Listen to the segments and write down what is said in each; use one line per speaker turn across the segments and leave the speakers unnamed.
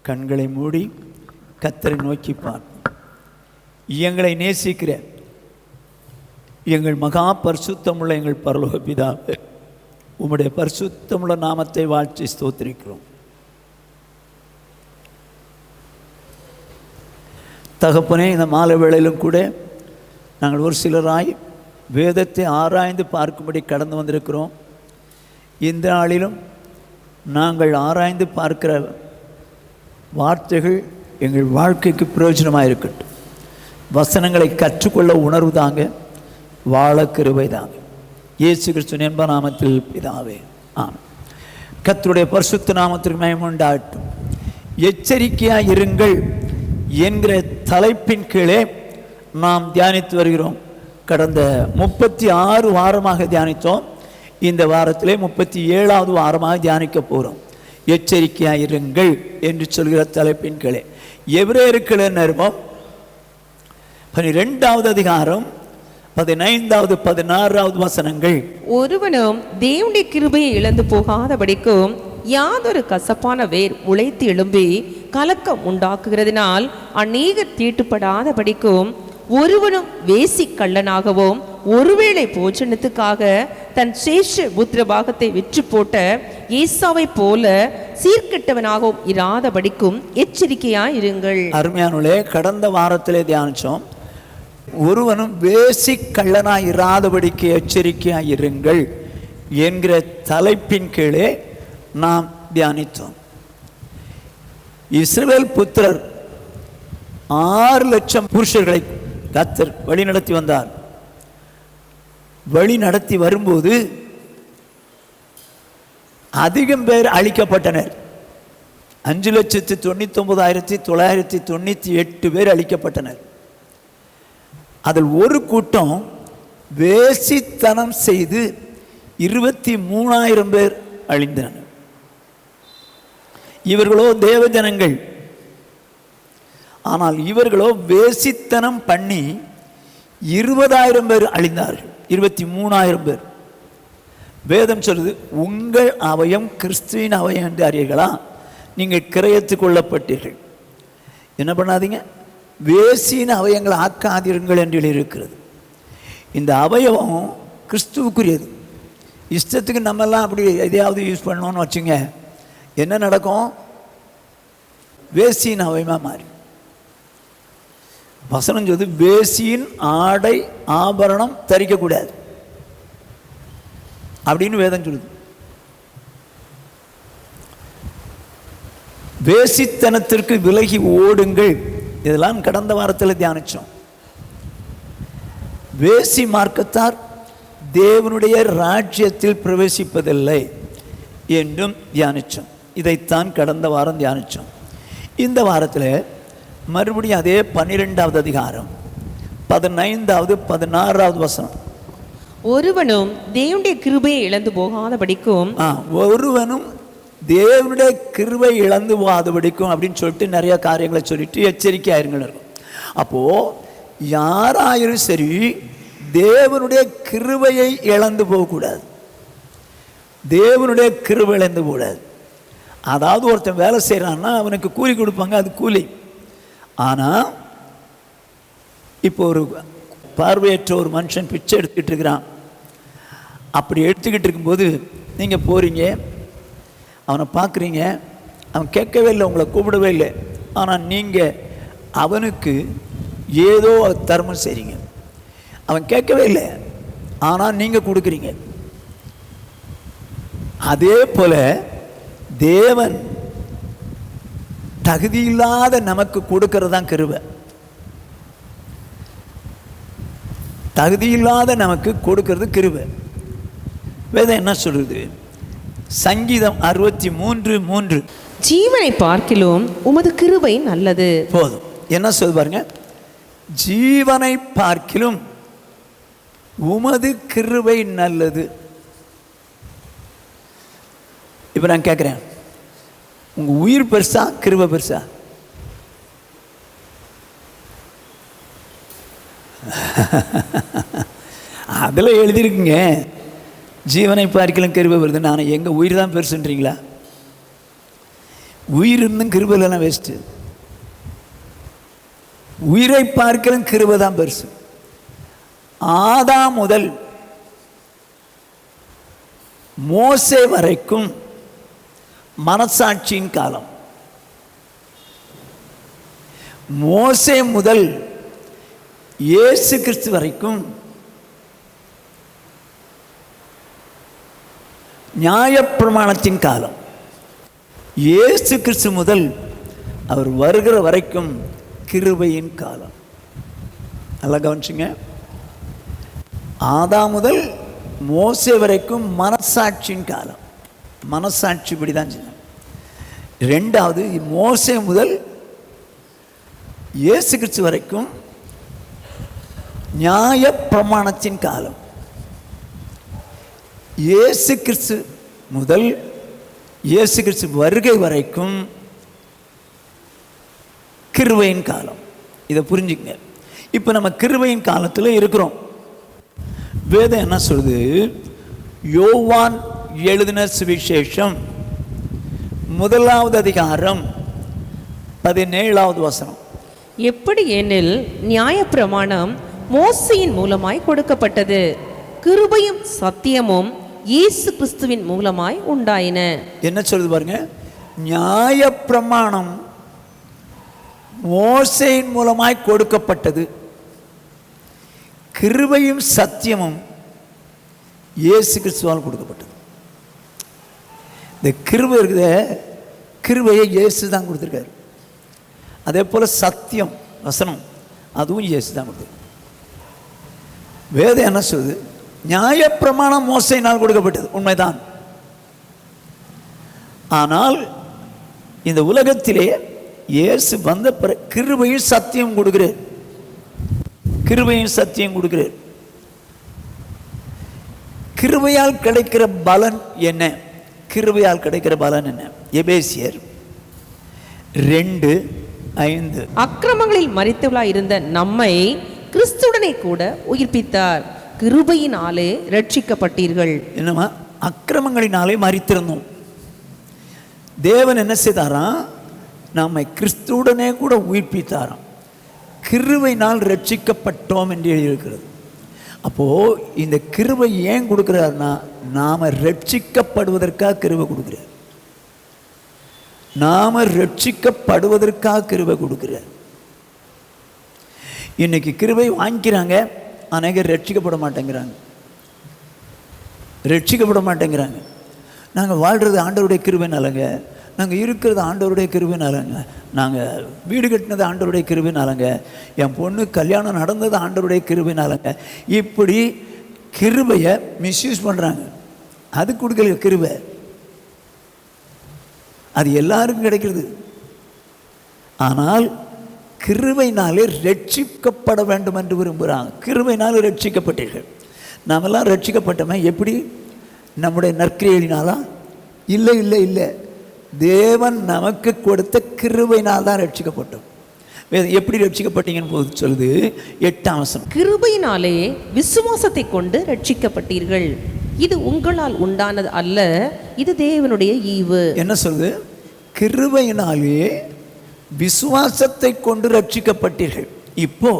கண்களை மூடி கர்த்தரை நோக்கி பார்ப்போம். எங்களை நேசிக்கிற எங்கள் மகா பரிசுத்தமுள்ள எங்கள் பரலோக பிதாவே, உம்முடைய பரிசுத்தமுள்ள நாமத்தை வாழ்த்தி ஸ்தோத்திரிக்கிறோம். தகப்பனே, இந்த மாலை வேளையிலும் கூட நாங்கள் ஒரு சிலராய் வேதத்தை ஆராய்ந்து பார்க்கும்படி கடந்து வந்திருக்கிறோம். இந்த நாளிலும் நாங்கள் ஆராய்ந்து பார்க்கிற வார்த்தைகள் எங்கள் வாழ்க்கைக்கு பிரயோஜனமாக இருக்கட்டும். வசனங்களை கற்றுக்கொள்ள உணர்வு தாங்க, வாழ கிருபை தாங்க. இயேசு கிறிஸ்து என்ப நாமத்தில் பிதாவே, ஆமென். கர்த்தருடைய பரிசுத்த நாமத்திற்கு மகிமை உண்டாகட்டும். எச்சரிக்கையாக இருங்கள் என்கிற தலைப்பின் கீழே நாம் தியானித்து வருகிறோம். கடந்த 36 வாரமாக தியானித்தோம். இந்த வாரத்திலே 37வது வாரமாக தியானிக்க போகிறோம். எச்சரிக்கையாக இருங்கள் என்று சொல்கிற தலைப்பின் கீழே எபிரேயருக்கு நிருபம் 12வது அதிகாரம் 15வது 16வது வசனங்கள்.
ஒருவனும் தேவனுடைய கிருபையை இழந்து போகாதபடிக்கும் யாதொரு கசப்பான வேர் முளைத்து எழும்பி கலக்கம் உண்டாக்குகிறதினால் அநேகர் தீட்டுப்படாதபடிக்கும் ஒருவனும் வேசி கள்ளனாகவும் ஒருவேளை போஜனத்துக்காக தன் சேஷ புத்திரபாகத்தை விற்று போட்ட ஏசாவை போல சீர்கெட்டவனாகவும் இராதபடிக்கும் எச்சரிக்கையாயிருங்கள்.
அருமையானே, கடந்த வாரத்திலே தியானிச்சோம். ஒருவனும் வேசி கள்ளனாய் இராதபடிக்கு எச்சரிக்கையாயிருங்கள் என்கிற தலைப்பின் கீழே நாம் தியானித்தோம். இஸ்ரவேல் புத்திரர் 6 லட்சம் புருஷர்களை கர்த்தர் வழி நடத்தி வந்தார். வழி நடத்தி வரும்போது அதிகம் பேர் அழிக்கப்பட்டனர். 5,99,998 பேர் அழிக்கப்பட்டனர். அதில் ஒரு கூட்டம் வேசித்தனம் செய்து 23,000 பேர் அழிந்தனர். இவர்களோ தேவஜனங்கள். ஆனால் இவர்களோ வேசித்தனம் பண்ணி 20,000 பேர் அழிந்தார்கள். 23,000 பேர். வேதம் சொல்லுது, உங்கள் அவயம் கிறிஸ்துவின் அவயம் என்று அறியீர்களா? நீங்கள் கிரயத்துக் கொள்ளப்பட்டீர்கள். என்ன பண்ணாதீங்க, வேசியின் அவயங்களை ஆக்காதீர்கள் என்று இருக்கிறது. இந்த அவயம் கிறிஸ்துவுக்குரியது. இஷ்டத்துக்கு நம்மெல்லாம் அப்படி எதையாவது யூஸ் பண்ணோன்னு வச்சுங்க, என்ன நடக்கும்? வேசியின் அவயமாக மாறி. வசனம் சொல்லுது, வேசியின் ஆடை ஆபரணம் தரிக்கக்கூடாது அப்படின்னு வேதம் சொல்லுது. வேசித்தனத்திற்கு விலகி ஓடுங்கள். இதெல்லாம் கடந்த வாரத்தில் தியானிச்சோம். வேசி மார்க்கத்தார் தேவனுடைய ராஜ்யத்தில் பிரவேசிப்பதில்லை என்றும் தியானிச்சோம். இதைத்தான் கடந்த வாரம் தியானிச்சோம். இந்த வாரத்தில் மறுபடியும் அதே 12வது அதிகாரம் 15வது 16வது வசனம்.
ஒருவனும் தேவனுடைய கிருபையை இழந்து போகாதபடிக்கும்
ஒருவனும் தேவனுடைய கிருபை இழந்து போகாதபடிக்கும் அப்படின்னு சொல்லிட்டு நிறைய காரியங்களை சொல்லிட்டு எச்சரிக்கையாயிருங்கள் இருக்கும். அப்போது யாராயிரும் சரி, தேவனுடைய கிருபையை இழந்து போகக்கூடாது. தேவனுடைய கிருபை இழந்து போகக்கூடாது. அதாவது ஒருத்தன் வேலை செய்கிறான்னா அவனுக்கு கூலி கொடுப்பாங்க, அது கூலி. ஆனால் இப்போ ஒரு பார்வையற்ற ஒரு மனுஷன் பிச்சை எடுத்துக்கிட்டு இருக்கிறான். அப்படி எடுத்துக்கிட்டு இருக்கும்போது நீங்கள் போகிறீங்க, அவனை பார்க்குறீங்க, அவன் கேட்கவே இல்லை, உங்களை கூப்பிடவே இல்லை. ஆனால் நீங்கள் அவனுக்கு ஏதோ தர்மம் செய்கிறீங்க. அவன் கேட்கவே இல்லை, ஆனால் நீங்கள் கொடுக்குறீங்க. அதே போல் தேவன் தகுதியில்லாத நமக்கு கொடுக்கறது தான் கிருபை. தகுதியில்லாத நமக்கு கொடுக்கிறது கிருபை. வேதம் என்ன சொல்றது? சங்கீதம் 63:3,
ஜீவனை பார்க்கிலும் உமது கிருபை நல்லது.
போதும். என்ன சொல்ல பாருங்க, ஜீவனை பார்க்கிலும் உமது கிருபை நல்லது. இப்போ நான் கேட்குறேன், உங்கள் உயிர் பெருசா கிருபை பெருசா? அதில் எழுதியிருக்குங்க, ஜீவனை பார்க்கலாம் கிருபை வருது. நான் எங்கள் உயிர் தான் பெருசுன்றீங்களா? உயிர் இன்னும் கிருபைலாம் வேஸ்ட்டு. உயிரை பார்க்கிற கிருபை தான் பெருசு. ஆதாம் முதல் மோசே வரைக்கும் மனசாட்சியின் காலம். மோசே முதல் இயேசு கிறிஸ்து வரைக்கும் நியாயப்பிரமாணத்தின் காலம். இயேசு கிறிஸ்து முதல் அவர் வருகிற வரைக்கும் கிருபையின் காலம். நல்லா கவனிச்சுங்க. ஆதாம் முதல் மோசே வரைக்கும் மனசாட்சியின் காலம். மனசாட்சி இப்படி தான் செய்யணும். ரெண்டாவது, மோசே முதல் இயேசு கிறிஸ்து வரைக்கும் நியாய பிரமாணத்தின் காலம். இயேசு கிறிஸ்து முதல் இயேசு கிறிஸ்து வருகை வரைக்கும் கிருபையின் காலம். இதை புரிஞ்சுக்கங்க. இப்போ நம்ம கிருபையின் காலத்தில் இருக்கிறோம். வேதம் என்ன சொல்லுது? யோவான் எழுதின சுவிசேஷம் 1 அதிகாரம் 17வது வசனம்.
எப்படி எனில் நியாயப்பிரமாணம் மோசேயின் மூலமாய் கொடுக்கப்பட்டது, கிருபையும் சத்தியமும் இயேசு கிறிஸ்துவின் மூலமாய் உண்டாயின. என்ன
சொல்லுது பாருங்க. நியாயப்பிரமாணம் மோசேயின் மூலமாய் கொடுக்கப்பட்டது, கிருபையும் சத்தியமும் இயேசு கிறிஸ்துவால் கொடுக்கப்பட்டது. இந்த கிருபை இருக்குத, கிருபையை இயேசு தான் கொடுத்துருக்காரு. அதே போல சத்தியம் வசனம் அதுவும் இயேசு தான் கொடுத்தார். வேதம் என்ன சொல்லுது? நியாயப்பிரமாணம் மோசேயினால் கொடுக்கப்பட்டது, உண்மைதான். ஆனால் இந்த உலகத்திலே இயேசு வந்த பிறகு கிருபையும் சத்தியம் கொடுக்கிறார். கிருபையும் சத்தியம் கொடுக்கிறார். கிருபையால் கிடைக்கிற பலன் என்ன? கிருபையால் கிடைக்கிற பலன் என்ன? எபேசியர் 2:5.
அக்கிரமங்களில் மரித்தவளாய் இருந்த நம்மை கிறிஸ்துடனே கூட உயிர்ப்பித்தார், கிருபையினாலே ரட்சிக்கப்பட்டீர்கள்.
என்னமா? அக்கிரமங்களினாலே மரித்திருந்தோம். தேவன் என்ன செய்தாராம்? நம்மை கிறிஸ்துடனே கூட உயிர்ப்பித்தாராம். கிருபையினால் ரட்சிக்கப்பட்டோம் என்று எழுதியிருக்கிறது. அப்போது இந்த கிருபை ஏன் கொடுக்குறாருன்னா, நாம் ரட்சிக்கப்படுவதற்காக கிருபை கொடுக்குறார். நாம் ரட்சிக்கப்படுவதற்காக கிருபை கொடுக்குறார். இன்னைக்கு கிருபை வாங்கிக்கிறாங்க, அநேகர் ரட்சிக்கப்பட மாட்டேங்கிறாங்க. ரட்சிக்கப்பட மாட்டேங்கிறாங்க. நாங்கள் வாழ்கிறது ஆண்டவருடைய கிருபைனாலங்க, நாங்கள் இருக்கிறது ஆண்டவருடைய கிருபைனாலங்க, நாங்கள் வீடு கட்டினது ஆண்டவருடைய கிருபைனாலங்க, என் பொண்ணு கல்யாணம் நடந்தது ஆண்டவருடைய கிருபைனாலங்க. இப்படி கிருபையை மிஸ்யூஸ் பண்ணுறாங்க. அது கொடுக்கல கிருபை, அது எல்லாருக்கும் கிடைக்கிறது. ஆனால் கிருபையினாலே ரட்சிக்கப்பட வேண்டும் என்று விரும்புகிறாங்க. கிருபையினாலே ரட்சிக்கப்பட்டீர்கள். நாமெல்லாம் ரட்சிக்கப்பட்டோமே எப்படி? நம்முடைய நற்கிரியையினாலா? இல்லை இல்லை இல்லை, தேவன் நமக்கு கொடுத்த கிருபையினால் தான் ரட்சிக்கப்பட்டோம். எப்படி ரட்சிக்கப்பட்டீங்கன்னு போது சொல்லுது 8ஆம் வசனம்.
கிருபையினாலே விசுவாசத்தை கொண்டு ரட்சிக்கப்பட்டீர்கள், இது உங்களால் உண்டானது அல்ல, இது தேவனுடைய ஈவு. என்ன சொல்லுது?
கிருபையினாலே விசுவாசத்தை கொண்டு ரட்சிக்கப்பட்டீர்கள். இப்போ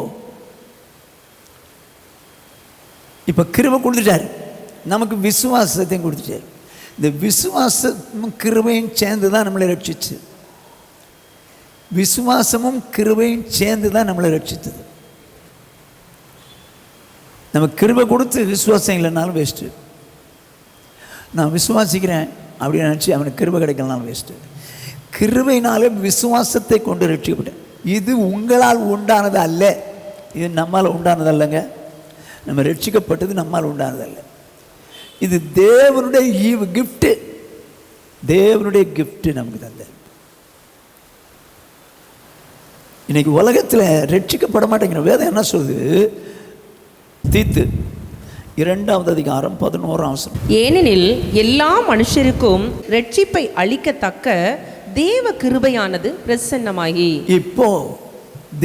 கிருபை கொடுத்துட்டாரு, நமக்கு விசுவாசத்தையும் கொடுத்துட்டாரு. இந்த விசுவாசமும் கிருபையும் சேர்ந்து தான் நம்மளை ரட்சிச்சு. விசுவாசமும் கிருபையும் சேர்ந்து தான் நம்மளை ரட்சித்தது. நம்ம கிருபை கொடுத்து விசுவாசம் இல்லைனாலும் வேஸ்ட்டு. நான் விசுவாசிக்கிறேன் அப்படின்னு நினச்சி அவனுக்கு கிருபை கிடைக்கலனாலும் வேஸ்ட்டு. கிருபையினாலே விசுவாசத்தை கொண்டு ரட்சிக்கப்பட்டேன். இது உங்களால் உண்டானது அல்ல, இது நம்மால் உண்டானது அல்லங்க. நம்ம ரட்சிக்கப்பட்டது நம்மால் உண்டானது அல்ல, இது தேவனுடைய ஈவு, கிஃப்ட். தேவனுடைய கிஃப்ட் நமக்கு தந்த. இன்னைக்கு உலகத்தில் ரட்சிக்கப்பட மாட்டேங்கிற. வேதம் என்ன சொல்லுது? தீத்து 2வது அதிகாரம் 11ஆம் வசனம்.
ஏனெனில் எல்லா மனுஷருக்கும் ரட்சிப்பை அளிக்கத்தக்க தேவ கிருபையானது பிரசன்னமாகி.
இப்போ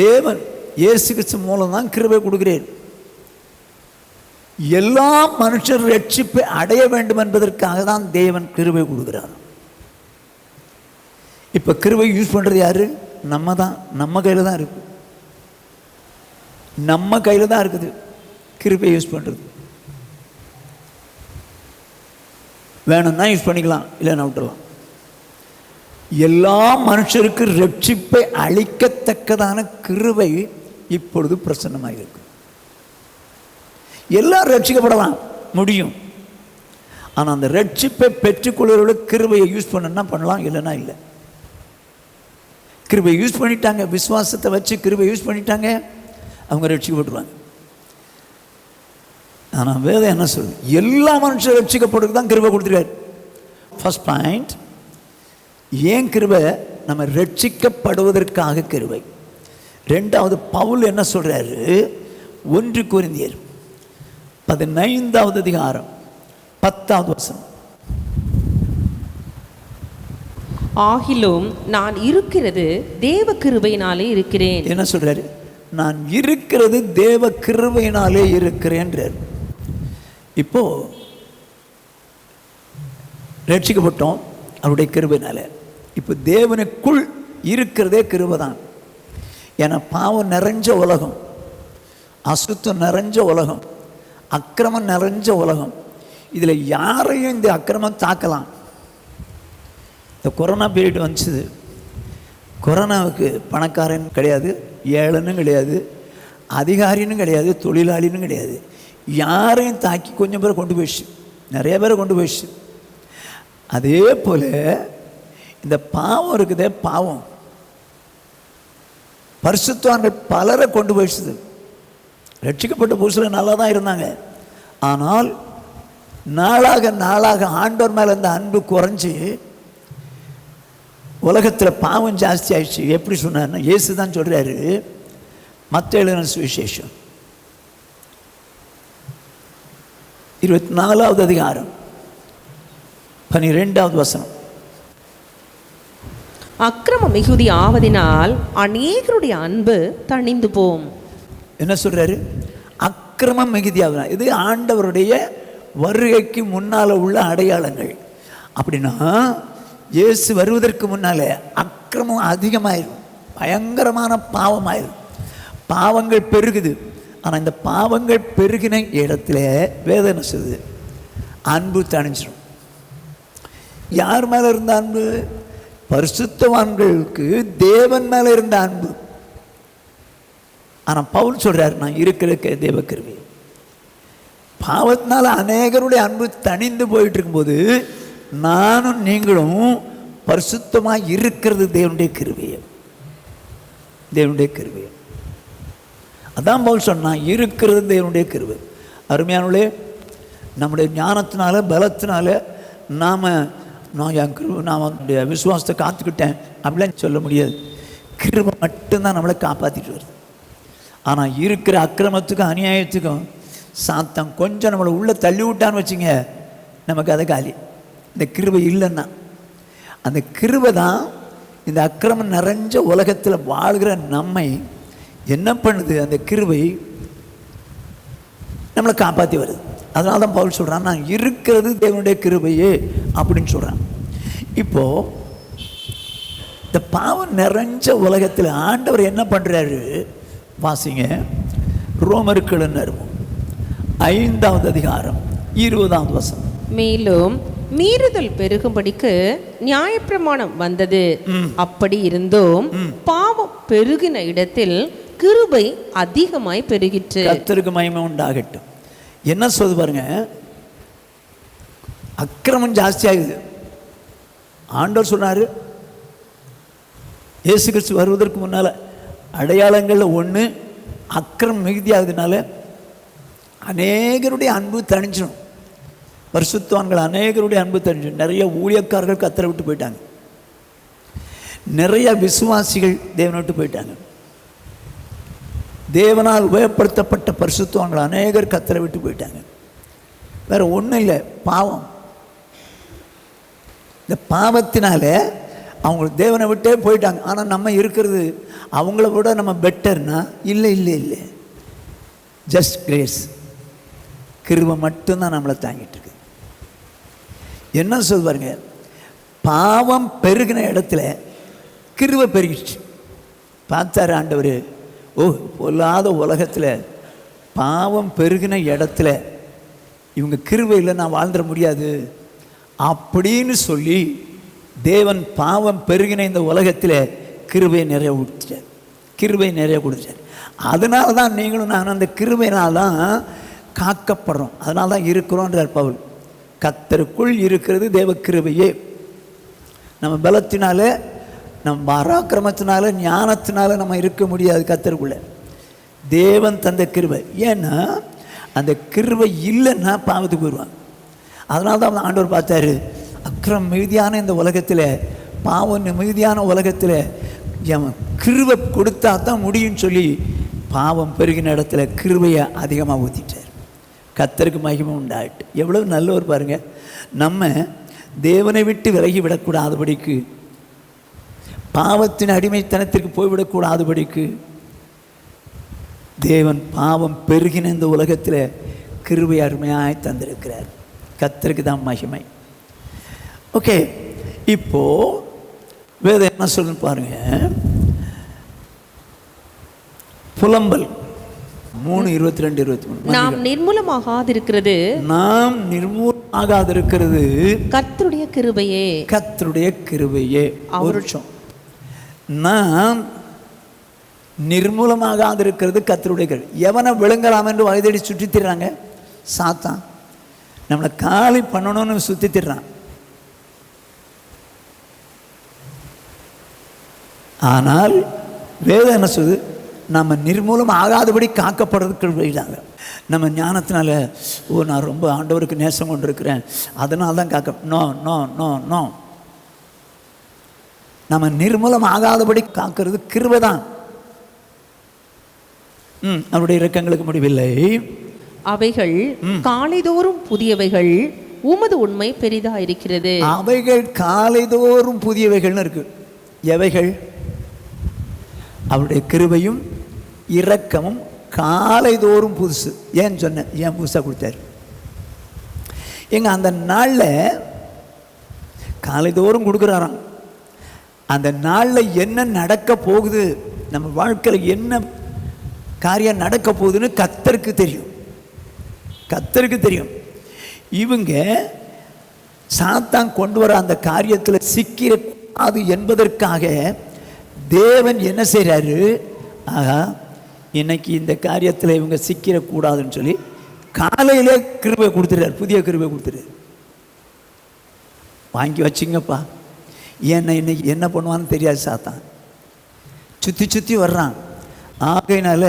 தேவன் இயேசு கிறிஸ்து மூலம் தான் கிருபை கொடுக்கிறேன். எல்லா மனுஷர் ரட்சிப்பை அடைய வேண்டும் என்பதற்காக தான் தேவன் கிருபை கொடுக்கிறார். இப்போ கிருபை யூஸ் பண்ணுறது யாரு? நம்ம தான். நம்ம கையில் தான் இருக்குது. நம்ம கையில் தான் இருக்குது கிருபை யூஸ் பண்ணுறது. வேணும்னா யூஸ் பண்ணிக்கலாம், இல்லைன்னா விட்டுடலாம். எல்லா மனுஷருக்கு ரட்சிப்பை அளிக்கத்தக்கதான கிருபை இப்பொழுது பிரசன்னமாக இருக்கு. எல்லாரும் ரட்சிக்கப்படலாம் முடியும். ஆனால் அந்த ரட்சிப்பை பெற்றுக்கொள்வர்களுக்கு கிருபையை யூஸ் பண்ணணும்னா பண்ணலாம், இல்லைன்னா இல்லை. கிருபை யூஸ் பண்ணிட்டாங்க, விசுவாசத்தை வச்சு கிருபை யூஸ் பண்ணிட்டாங்க, அவங்க ரட்சிக்கப்பட்டுருவாங்க. ஆனால் வேதம் என்ன சொல்லுது? எல்லா மனுஷரும் ரட்சிக்கப்படுறதுக்கு தான் கிருபை கொடுத்துருக்காரு. ஃபர்ஸ்ட் பாயிண்ட், ஏன் கிருபை? நம்ம ரட்சிக்கப்படுவதற்காக கிருபை. ரெண்டாவது, பவுல் என்ன சொல்றாரு? 1 கொரிந்தியர் 15வது அதிகாரம் 10வது வசனம்.
ஆகிலும் நான் இருக்கிறது தேவ கிருபையினாலே இருக்கிறேன்.
என்ன சொல்றாரு? நான் இருக்கிறது தேவ கிருபையினாலே இருக்கிறேன்றார். இப்போ ரட்சிக்கப்பட்டோம் அவருடைய கிருபையினால. இப்போ தேவனுக்குள் இருக்கிறதே கிருபை தான். ஏன்னா பாவம் நிறைஞ்ச உலகம், அசுத்தம் நிறைஞ்ச உலகம், அக்கிரமம் நிறைஞ்ச உலகம். இதில் யாரையும் இந்த அக்கிரமம் தாக்கலாம். இந்த கொரோனா பீரியட் வந்துச்சு. கொரோனாவுக்கு பணக்காரன் கிடையாது, ஏழைன்னு கிடையாது, அதிகாரின்னு கிடையாது, தொழிலாளின்னு கிடையாது. யாரையும் தாக்கி கொஞ்சம் பேரை கொண்டு போயிடுச்சு, நிறைய பேரை கொண்டு போயிடுச்சு. அதே போல் இந்த பாவம் இருக்குதே, பாவம் பரிசுத்தவான்கள் பலரை கொண்டு போயிடுச்சு. ரட்சிக்கப்பட்ட புதுசில் நல்லா தான் இருந்தாங்க. ஆனால் நாளாக நாளாக ஆண்டவர் மேலே இந்த அன்பு குறைஞ்சி உலகத்தில் பாவம் ஜாஸ்தி ஆயிடுச்சு. எப்படி சொன்னார்னா, இயேசு தான் சொல்கிறாரு, மத்தேயு எழுதின சுவிசேஷம் 24வது அதிகாரம் 12வது வசனம்.
அக்கிரம மிகுதி ஆவதினால் அநேகருடைய அன்பு தணிந்து போம்.
என்ன சொல்றாரு? அக்கிரமம் மிகுதி ஆவதினால். இது ஆண்டவருடைய வருகைக்கு முன்னால் உள்ள அடையாளங்கள். அப்படின்னா இயேசு வருவதற்கு முன்னாலே அக்கிரமம் அதிகமாயிரும், பயங்கரமான பாவமாயிரும், பாவங்கள் பெருகுது. ஆனால் இந்த பாவங்கள் பெருகின இடத்துல வேதம் என்ன சொல்லுது? அன்பு தணிஞ்சிடும். யார் மேலே இருந்த அன்பு? பரிசுத்தவான்களுக்கு தேவன் மேலே இருந்த அன்பு. ஆனால் பவுல் சொல்றார், நான் இருக்கிற தேவ கிருபை. பாவத்தினால அநேகருடைய அன்பு தணிந்து போயிட்டு இருக்கும்போது நானும் நீங்களும் பரிசுத்தமாக இருக்கிறது தேவனுடைய கிருபை. தேவனுடைய கிருபை. அதான் பவுல் சொன்னான், இருக்கிறது தேவனுடைய கிருபை. அருமையானவர்களே, நம்முடைய ஞானத்தினால பலத்தினால நான் என் கிருபை, நான் அவனுடைய விசுவாசத்தை காத்துக்கிட்டேன் அப்படிலாம் சொல்ல முடியாது. கிருபை மட்டும்தான் நம்மளை காப்பாற்றிட்டு வருது. ஆனால் இருக்கிற அக்கிரமத்துக்கும் அநியாயத்துக்கும் சாத்தம் கொஞ்சம் நம்மளை உள்ளே தள்ளி விட்டான்னு வச்சுங்க, நமக்கு அதை காலி. இந்த கிருபை இல்லைன்னா, அந்த கிருபை தான் இந்த அக்கிரமம் நிறைஞ்ச உலகத்தில் வாழ்கிற நம்மை என்ன பண்ணுது? அந்த கிருபை நம்மளை காப்பாற்றி வருது. அதனால தான் பவுல் சொல்கிறான், நான் இருக்கிறது தேவனுடைய கிருபையே அப்படின்னு சொல்கிறான். இப்போது இந்த பாவம் நிறைஞ்ச உலகத்தில் ஆண்டவர் என்ன பண்ணுறாரு? வாசிங்க, ரோமர்கள் 5வது அதிகாரம் 20வது வசனம்.
மேலும் மீறுதல் பெருகும்படிக்கு நியாயப்பிரமாணம் வந்தது. அப்படி இருந்தும் பாவம் பெருகின இடத்தில் கிருபை அதிகமாய் பெருகிற்று.
கர்த்தருக்கு மகிமை உண்டாகட்டும். என்ன சொல்லுது பாருங்க, அக்கிரமம் ஜாஸ்தி ஆகுது. ஆண்டவர் சொன்னார், இயேசு கிறிஸ்து வருவதற்கு முன்னால் அடையாளங்களில் ஒன்று, அக்கிரமம் மிகுதியாகுதுனால அநேகருடைய அன்பு தணிஞ்சிடும். பரிசுத்தவான்கள் அநேகருடைய அன்பு தணிஞ்சிடும். நிறைய ஊழியக்காரர்கள் கர்த்தரை விட்டு போயிட்டாங்க, நிறைய விசுவாசிகள் தேவனை விட்டு போயிட்டாங்க. தேவனால் உபயோகப்படுத்தப்பட்ட பரிசுத்தவான்கள் அநேகர் கர்த்தரை விட்டு போயிட்டாங்க. வேற ஒன்றும் இல்லை, பாவம். இந்த பாவத்தினால அவங்க தேவனை விட்டே போயிட்டாங்க. ஆனால் நம்ம இருக்கிறது அவங்கள விட நம்ம பெட்டர்னா இல்லை இல்லை இல்லை, ஜஸ்ட் கிரேஸ், கிருபை மட்டும்தான் நம்மளை தாங்கிட்டு இருக்கு. என்ன சொல்வாருங்க, பாவம் பெருகின இடத்துல கிருபை பெருகிடுச்சு. பார்த்தாரு ஆண்டவர், ஓ பொல்லாத உலகத்தில் பாவம் பெருகின இடத்துல இவங்க கிருபையில் நான் வாழ்ந்துட முடியாது அப்படின்னு சொல்லி தேவன் பாவம் பெருகின இந்த உலகத்தில் கிருபையை நிறைய கொடுத்துட்டார், கிருபை நிறைய கொடுத்துட்டார். அதனால தான் நீங்களும் நான் அந்த கிருபையினால் தான் காக்கப்படுறோம், அதனால தான் இருக்கிறோன்றார் பவுல். கர்த்தருக்குள் இருக்கிறது தேவ கிருபையே. நம்ம பலத்தினால, நம்ம பராக்கிரமத்தினால, ஞானத்தினால நம்ம இருக்க முடியாது கர்த்தருக்குள்ள. தேவன் தந்த கிருபை. ஏன்னா அந்த கிருபை இல்லைன்னா பாவத்துக்கு வருவாங்க. அதனால தான் ஆண்டவர் பார்த்தாரு, அக்கிரம் மிகுதியான இந்த உலகத்தில், பாவம் மிகுதியான உலகத்தில் கிருபை கொடுத்தா தான் முடியும்னு சொல்லி பாவம் பெருகின இடத்துல கிருபையை அதிகமாக ஊற்றிட்டார். கர்த்தருக்கு மகிமை உண்டாயிட்டு. எவ்வளவு நல்லவர் பாருங்கள். நம்ம தேவனை விட்டு விலகி விடக்கூடாதபடிக்கு, பாவத்தின் அடிமைத்தனத்திற்கு போய்விடக்கூடாதபடிக்கு தேவன் பாவம் பெருகின இந்த உலகத்தில் கிருபை அருமையாய் தந்திருக்கிறார். கர்த்தருக்கு தான் மகிமை. ஓகே, இப்போ வேதம் என்ன சொல்லு பாருங்க. புலம்பல் 3:22-23.
நாம் நிர்மூலமாகாதிருக்கிறது,
நாம் நிர்மூலமாகாதிருக்கிறது
கர்த்தருடைய கிருபையே,
கர்த்தருடைய கிருபையே. ஒரு நிமிஷம், நாம் நிர்மூலமாகாதிருக்கிறது கர்த்தருடைய கிருபை. எவனை விழுங்கலாம் என்று வயதடி சுற்றி திடுறாங்க சாத்தான், நம்மளை காலி பண்ணணும்னு சுற்றி திடுறான். ஆனால் வேதம் என்ன சொல்லுது, நம்ம நிர்மூலம் ஆகாதபடி காக்கப்படுறதுக்கு வழிதாங்க. நம்ம ஞானத்தினால, ஓ நான் ரொம்ப ஆண்டவருக்கு நேசம் கொண்டு இருக்கிறேன் அதனால தான் காக்க, நோ நோ நோ நோ. நம்ம நிர்மூலம் ஆகாதபடி காக்கிறது கிருபை தான். அவருடைய இரக்கங்களுக்கு முடிவில்லை.
அவைகள் காலைதோறும் புதியவைகள், உமது உண்மை பெரிதா இருக்கிறது.
அவைகள் காலைதோறும் புதியவைகள்னு இருக்கு. எவைகள்? அவருடைய கிருபையும் இரக்கமும் காலைதோறும் புதுசு. ஏன்னு சொன்னேன், ஏன் புதுசாக கொடுத்தாரு? எங்க அந்த நாளில் காலைதோறும் கொடுக்குறாராம். அந்த நாளில் என்ன நடக்க போகுது, நம்ம வாழ்க்கையில் என்ன காரியம் நடக்க போகுதுன்னு கர்த்தருக்கு தெரியும், கர்த்தருக்கு தெரியும். இவங்க சாத்தான் கொண்டு வர அந்த காரியத்தில் சிக்கிறது என்பதற்காக தேவன் என்ன செய்கிறாரு, ஆகா இன்னைக்கு இந்த காரியத்தில் இவங்க சிக்கிடக்கூடாதுன்னு சொல்லி காலையிலே கிருபை கொடுத்துறாரு, புதிய கிருபை கொடுத்துறாரு. வாங்கி வச்சுங்கப்பா. ஏன்னா இன்னைக்கு என்ன பண்ணுவான்னு தெரியாது சாத்தான், சுற்றி சுற்றி வர்றான். ஆகையினால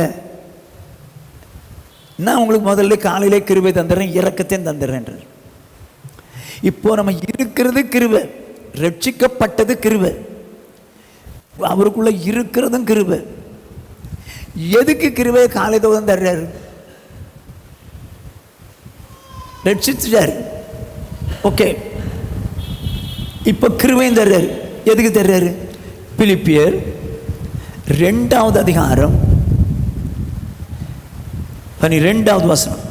நான் உங்களுக்கு முதல்ல காலையிலே கிருபை தந்துடுறேன், இரக்கத்தையும் தந்துடுறேன்றார். இப்போ நம்ம இருக்கிறது கிருபை, ரட்சிக்கப்பட்டது கிருபை, அவருக்குள்ள இருக்கிறதும் கிருபை. எதுக்கு கிருபை காலை தோறும் தர்றாரு? ரட்சிச்சுட்டாரு, ஓகே. இப்ப கிருபையும் தர்றாரு. எதுக்கு தர்றாரு? பிலிப்பியர் 2வது அதிகாரம் 12வது வசனம்.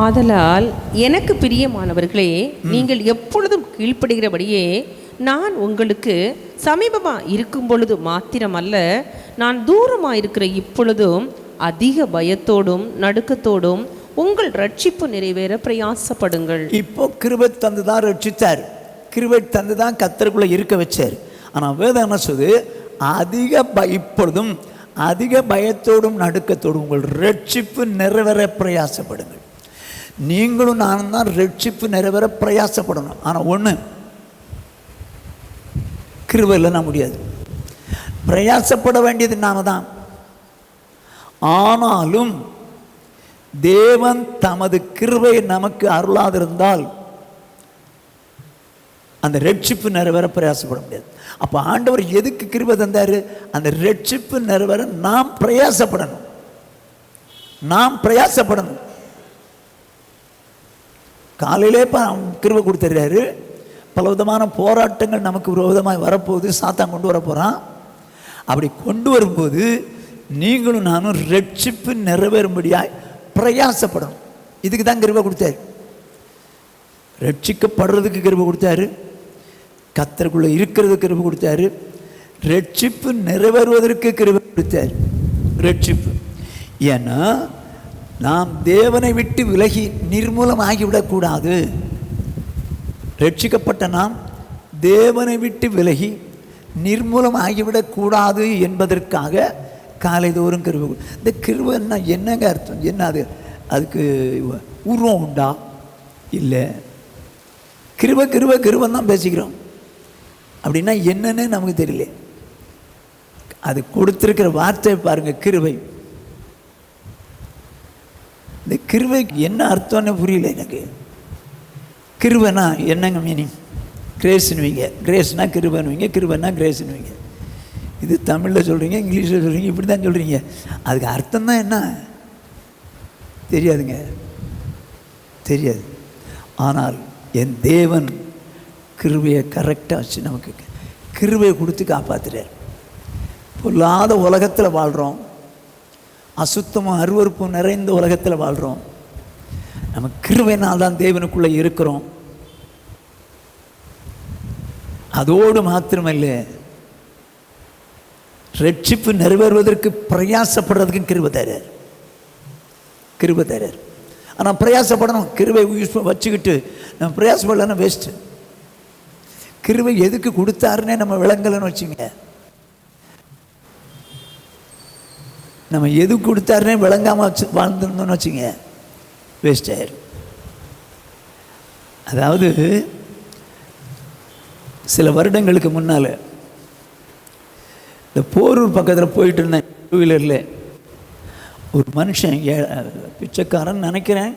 ஆதலால் எனக்கு பிரியமானவர்களே, நீங்கள் எப்பொழுதும் கீழ்ப்படுகிறபடியே நான் உங்களுக்கு சமீபமாக இருக்கும் பொழுது மாத்திரமல்ல, நான் தூரமாக இருக்கிற இப்பொழுதும் அதிக பயத்தோடும் நடுக்கத்தோடும் உங்கள் ரட்சிப்பு நிறைவேற பிரயாசப்படுங்கள்.
இப்போ கிருபை தந்து தான் ரட்சித்தார், கிருபை தந்து தான் கர்த்தருக்குள்ள இருக்க வச்சார். ஆனால் வேதம் என்ன சொல்லுது? இப்பொழுதும் அதிக பயத்தோடும் நடுக்கத்தோடும் உங்கள் ரட்சிப்பு நிறைவேற பிரயாசப்படுங்கள். நீங்களும் நானும் தான் ரட்சிப்பு நிறைவேற பிரயாசப்படணும். ஆனால் ஒன்று, கிருபை இல்லைன்னா முடியாது. பிரயாசப்பட வேண்டியது நாம தான். ஆனாலும் தேவன் தமது கிருபை நமக்கு அருளாதிருந்தால் அந்த ரட்சிப்பு நிறைவேற பிரயாசப்பட முடியாது. அப்போ ஆண்டவர் எதுக்கு கிருபை தந்தாரு? அந்த ரட்சிப்பு நிறைவேற நாம் பிரயாசப்படணும், நாம் பிரயாசப்படணும். காலையிலே கிருபை கொடுத்துறாரு. பல விதமான போராட்டங்கள் நமக்கு விரோதமாக வரப்போகுது, சாத்தான் கொண்டு வர போகிறான். அப்படி கொண்டு வரும்போது நீங்களும் நானும் ரட்சிப்பு நிறைவேறும்படியாய் பிரயாசப்படணும். இதுக்கு தான் கிருபை கொடுத்தாரு. ரட்சிக்கப்படுறதுக்கு கிருபை கொடுத்தாரு, கர்த்தருக்குள்ளே இருக்கிறது கிருபை கொடுத்தாரு. ரட்சிப்பு நிறைவேறுவதற்கு கிருபை கொடுத்தார். ரட்சிப்பு ஏன்னா நாம் தேவனை விட்டு விலகி நிர்மூலமாகிவிடக்கூடாது. ரட்சிக்கப்பட்ட நாம் தேவனை விட்டு விலகி நிர்மூலமாகிவிடக்கூடாது என்பதற்காக காலைதோறும் கிருபை. இந்த கிருபைன்னா என்னங்க அர்த்தம்? என்ன அது? அதுக்கு உருவம் உண்டா? இல்லை. கிருபை கிருபை கிருபன் தான் பேசிக்கிறோம். அப்படின்னா என்னன்னு நமக்கு தெரியல. அது கொடுத்துருக்கிற வார்த்தை பாருங்கள், கிருபை. இந்த கிருபைக்கு என்ன அர்த்தம்னு புரியல எனக்கு. கிருபைனா என்னங்க மீனிங்? கிரேஸ்னுவீங்க, கிரேஸ்னா கிருபைன்னுவீங்க, கிருபைனா கிரேஸ்னுவீங்க. இது தமிழில் சொல்கிறீங்க, இங்கிலீஷில் சொல்கிறீங்க, இப்படி தான் சொல்கிறீங்க. அதுக்கு அர்த்தம் தான் என்ன தெரியாதுங்க, தெரியாது. ஆனால் என் தேவன் கிருபையை கரெக்டாக வச்சு நமக்கு கிருபையை கொடுத்து காப்பாற்றுறார். பொல்லாத உலகத்தில் வாழ்கிறோம், அசுத்தமும் அருவருப்பும் நிறைந்த உலகத்தில் வாழ்கிறோம். நம்ம கிருபையினால் தான் தேவனுக்குள்ளே இருக்கிறோம். அதோடு மாத்திரமில்லை, ரட்சிப்பு நிறைவேறுவதற்கு பிரயாசப்படுறதுக்கும் கிருபை தரார். கிருபை தரார். ஆனால் பிரயாசப்படணும். கிருபை வச்சுக்கிட்டு நம்ம பிரயாசப்படலன்னா வேஸ்ட்டு. கிருபை எதுக்கு கொடுத்தாருன்னே நம்ம விளங்கலைன்னு வச்சுங்க. நம்ம எதுக்கு கொடுத்தாருன்னே விளங்காமல் வச்சு வாழ்ந்துருந்தோன்னு வச்சுங்க, வேஸ்ட் ஆயிரும். அதாவது சில வருடங்களுக்கு முன்னால் இந்த போரூர் பக்கத்தில் போயிட்டு இருந்தேன் டூ வீலரில். ஒரு மனுஷன் பிச்சைக்காரன் நினைக்கிறேன்,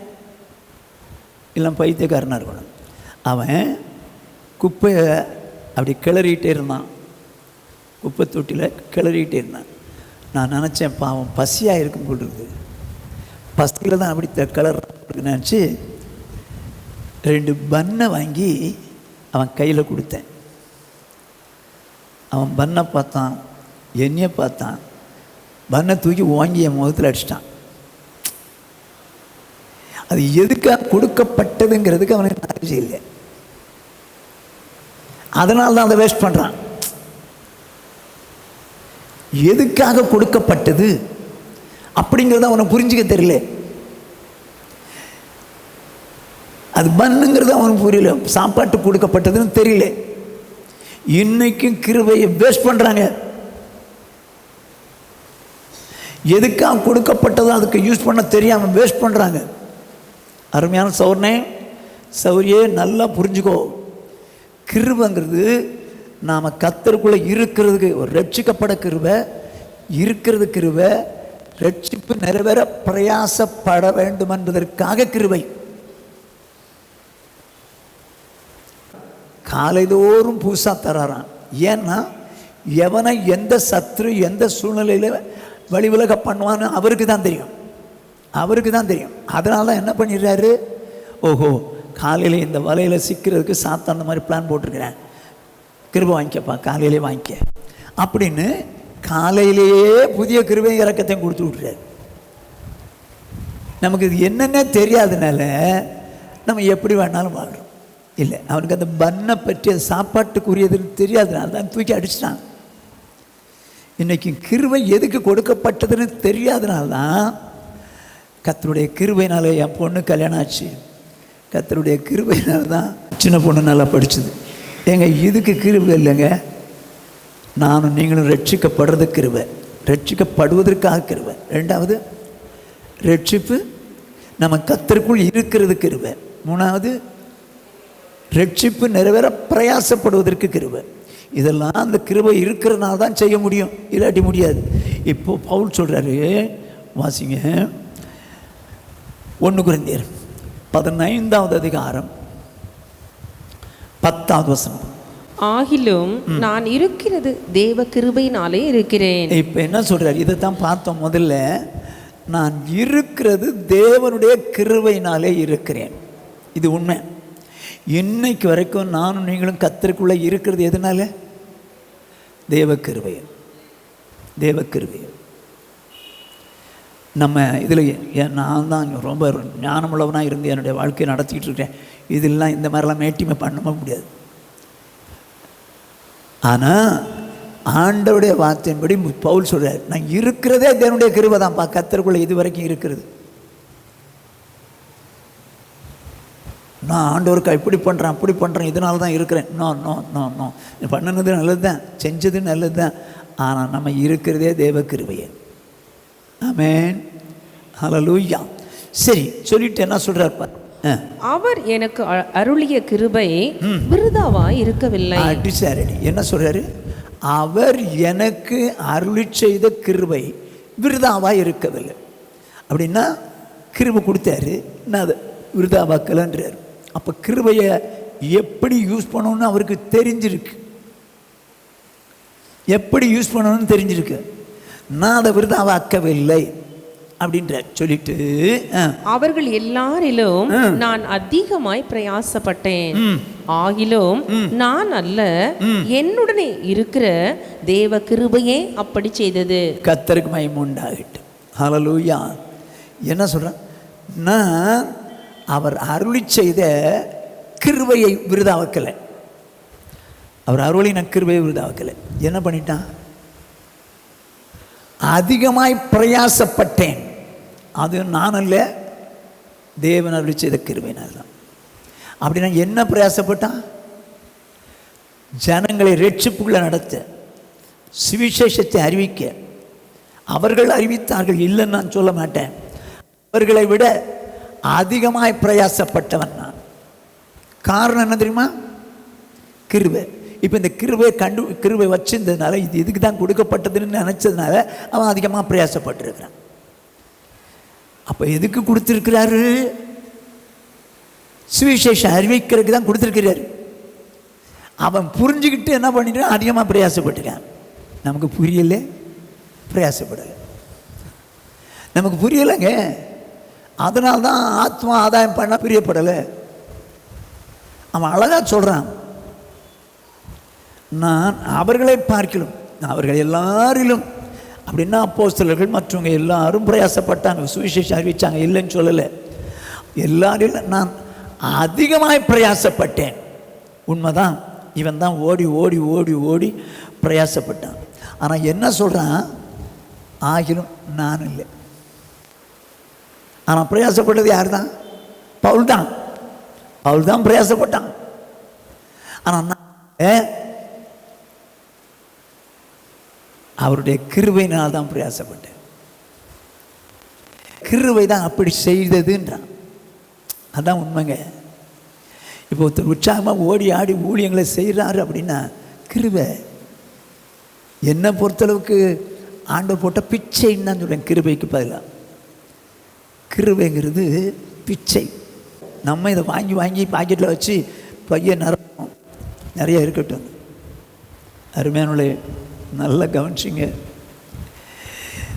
இல்லை பைத்தியக்காரனாக இருக்கணும். அவன் குப்பையை அப்படி கிளறிகிட்டே இருந்தான், குப்பை தொட்டியில் கிளறிகிட்டே இருந்தான். நான் நினச்சேன், பாவம் பசியாக இருக்கும் போல் இருக்குது, பசியில் தான் அப்படி கிளற நினச்சி 2 பன்னை வாங்கி அவன் கையில் கொடுத்தேன். அவன் பன்னை பார்த்தான், என்னையை பார்த்தான், பன்னை தூக்கி வாங்கி என் முகத்தில் அடிச்சிட்டான். அது எதுக்காக கொடுக்கப்பட்டதுங்கிறதுக்கு அவனுக்கு நாலேஜ் இல்லை. அதனால தான் அதை வேஸ்ட் பண்ணுறான். எதுக்காக கொடுக்கப்பட்டது அப்படிங்கிறத அவனுக்கு புரிஞ்சுக்க தெரியல. அது பண்ணுங்கிறது அவனுக்கு புரியல. சாப்பாட்டு கொடுக்கப்பட்டதுன்னு தெரியல. இன்னைக்கும் கிருபையை வேஸ்ட் பண்ணுறாங்க. எதுக்காக கொடுக்கப்பட்டதோ அதுக்கு யூஸ் பண்ண தெரியாமல் வேஸ்ட் பண்ணுறாங்க. அருமையான சௌர்ணே சௌரியே நல்லா புரிஞ்சுக்கோ. கிருபைங்கிறது நாம் கர்த்தருக்குள்ளே இருக்கிறதுக்கு ஒரு ரட்சிக்கப்பட கிருபை இருக்கிறது. கிருபை ரட்சிப்பு நிறைவேற பிரயாசப்பட வேண்டும் என்பதற்காக கிருபை. காலைதோறும் பூசா தரான். ஏன்னா எவனை எந்த சத்ரு எந்த சூழ்நிலையில் வழி விலக பண்ணுவான்னு அவருக்கு தான் தெரியும், அவருக்கு தான் தெரியும். அதனால தான் என்ன பண்ணிடுறாரு, ஓஹோ காலையில் இந்த வலையில் சிக்கிறதுக்கு சாத்தான் அந்த மாதிரி பிளான் போட்டிருக்கிறேன், கிருபை வாங்கிக்கப்பா, காலையிலே வாங்கிக்க அப்படின்னு காலையிலேயே புதிய கிருபை இறக்கத்தையும் கொடுத்து விட்றாரு. நமக்கு இது என்னென்ன தெரியாதனால நம்ம எப்படி வேணாலும் வாழ்கிறோம். இல்லை, அவனுக்கு அந்த பன்னை பற்றி சாப்பாட்டுக்குரியதுன்னு தெரியாதனால தான் தூக்கி அடிச்சிட்டான். இன்றைக்கி கிருபை எதுக்கு கொடுக்கப்பட்டதுன்னு தெரியாதனால தான் கர்த்தருடைய கிருபையினால என் பொண்ணு கல்யாணம் ஆச்சு. கர்த்தருடைய கிருபையினால தான் சின்ன பொண்ணு நல்லா படிச்சுது. ஏங்க இதுக்கு கிருபை இல்லைங்க, நானும் நீங்களும் ரட்சிக்கப்படுறது கிருபை, ரட்சிக்கப்படுவதற்காக கிருபை. 2வது ரட்சிப்பு நம்ம கர்த்தருக்குள் இருக்கிறது கிருபை. 3வது ரட்சிப்பு நிறைவேற பிரயாசப்படுவதற்கு கிருபை. இதெல்லாம் அந்த கிருபை இருக்கிறனால தான் செய்ய முடியும், இல்லாட்டி முடியாது. இப்போ பவுல் சொல்கிறாரு, வாசிங்க 1 கொரிந்தியர் 15வது அதிகாரம் 10வது வசனம்.
ஆகிலும் நான் இருக்கிறது தேவ கிருபையினாலே இருக்கிறேன்.
இப்போ என்ன சொல்றாரு, இதை தான் பார்த்தோம் முதல்ல. நான் இருக்கிறது தேவனுடைய கிருபையினாலே இருக்கிறேன். இது உண்மை. இன்னைக்கு வரைக்கும் நானும் நீங்களும் கர்த்தருக்குள்ளே இருக்கிறது எதனால? தேவ கிருபை, தேவ கிருபை. நம்ம இதில் நான் தான் ரொம்ப ஞானமுள்ளவனாக இருந்து என்னுடைய வாழ்க்கையை நடத்திக்கிட்டு இருக்கிறேன். இதெல்லாம் இந்த மாதிரிலாம் மேட்டிமை பண்ண முடியாது. ஆனால் ஆண்டவருடைய வார்த்தையின்படி பவுல் சொல்கிறார், நான் இருக்கிறதே தேவனுடைய கிருபை தான்ப்பா, கர்த்தருக்குள்ள இது வரைக்கும் இருக்கிறது. நான் ஆண்டவருக்கு இப்படி பண்ணுறேன் அப்படி பண்ணுறேன் இதனால தான் இருக்கிறேன். நோ நோ நோ நோ பண்ணினது நல்லது தான், செஞ்சது நல்லது தான், ஆனால் நம்ம இருக்கிறதே தேவ கிருபையே. ஆமென், ஹல்லேலூயா. சரி, சொல்லிட்டு என்ன சொல்கிறார்?
அவர் எனக்கு அருளிய கிருபை விருதாவாய் இருக்கவில்லை.
அடிசாரடி என்ன சொல்றாரு? அவர் எனக்கு அருளி செய்த கிருபை விருதாவாய் இருக்கவில்லை. அப்படின்னா கிருபை கொடுத்தாரு, நான் அதை விருதாவாக்கலன்றார். அப்போ கிருபையை எப்படி யூஸ் பண்ணணும்னு அவருக்கு தெரிஞ்சிருக்கு, எப்படி யூஸ் பண்ணணும்னு தெரிஞ்சிருக்கு. நான் அதை விருதாவாக்கவில்லை அப்படின்ற சொல்லிட்டு,
அவர்கள் எல்லாரிலும் நான் அதிகமாய் பிரயாசப்பட்டேன், ஆகிலும் நான் அல்ல, என்னுடனே இருக்கிற தேவ கிருபையே அப்படி செய்தது.
கர்த்தருக்கு மகிமை உண்டாகட்டும். ஹல்லேலூயா. என்ன சொல்றேன்? நான் அவர் அருளி செய்த கிருபையை விருதாக்கலை. அவர் அருளின கிருபையை விருதாக்கலை. என்ன பண்ணிட்டான்? அதிகமாய் பிரயாசப்பட்டேன். அது நான் அல்ல, தேவன் அருளி செய்த கிருபையினால் தான். அப்படின்னா என்ன பிரயாசப்பட்டான்? ஜனங்களை ரட்சிப்புக்குள்ள நடத்த, சுவிசேஷத்தை அறிவிக்க. அவர்கள் அறிவித்தார்கள், இல்லைன்னு நான் சொல்ல மாட்டேன். அவர்களை விட அதிகமாய் பிரயாசப்பட்டவன் நான். காரணம் என்ன தெரியுமா? கிருபை. இப்போ இந்த கிருபை வச்சிருந்ததுனால, இது இதுக்கு தான் கொடுக்கப்பட்டதுன்னு நினச்சதுனால அவன் அதிகமாக பிரயாசப்பட்டிருக்கிறான். அப்போ எதுக்கு கொடுத்துருக்கிறாரு? சுவிசேஷம் அறிவிக்கிறதுக்கு தான் கொடுத்துருக்கிறாரு. அவன் புரிஞ்சுக்கிட்டு என்ன பண்ணிட்டான்? அதிகமாக பிரயாசப்பட்டுக்கான். நமக்கு புரியல, பிரயாசப்படலை. நமக்கு புரியலைங்க, அதனால்தான் ஆத்மா ஆதாயம் பண்ண பிரியப்படலை. அவன் அழகாக சொல்கிறான், நான் அவர்களை பார்க்கலாம், அவர்கள் எல்லாரிலும். அப்படின்னா அப்போஸ்தலர்கள் மற்றவங்க எல்லாரும் பிரயாசப்பட்டாங்க, சுவிசேஷம் அறிவிச்சாங்க, இல்லைன்னு சொல்லலை. எல்லாரிலும் நான் அதிகமாய் பிரயாசப்பட்டேன். உண்மைதான், இவன் தான் ஓடி ஓடி ஓடி ஓடி பிரயாசப்பட்டான். ஆனால் என்ன சொல்கிறான்? ஆகிலும் நான் இல்லை. ஆனால் பிரயாசப்பட்டது யார் தான்? பவுல் தான். பவுல் தான் பிரயாசப்பட்டான். ஆனால் நான் அவருடைய கிருபையினால் தான் பிரயாசப்பட்டேன். கிருபை தான் அப்படி செய்ததுன்றான். அதான் உண்மைங்க. இப்போ ஒருத்தர் உற்சாகமாக ஓடி ஆடி ஊழியங்களை செய்கிறாரு அப்படின்னா கிருபை. என்னை பொறுத்தளவுக்கு ஆண்டவர் போட்ட பிச்சைன்னு தான் சொல்கிறேன். கிருபைக்கு பதிலாக கிருபைங்கிறது பிச்சை. நம்ம இதை வாங்கி வாங்கி பாக்கெட்டில் வச்சு பையன் நிறைய இருக்கட்டும். அருமையானுள்ள நல்லா கவனிச்சிங்க.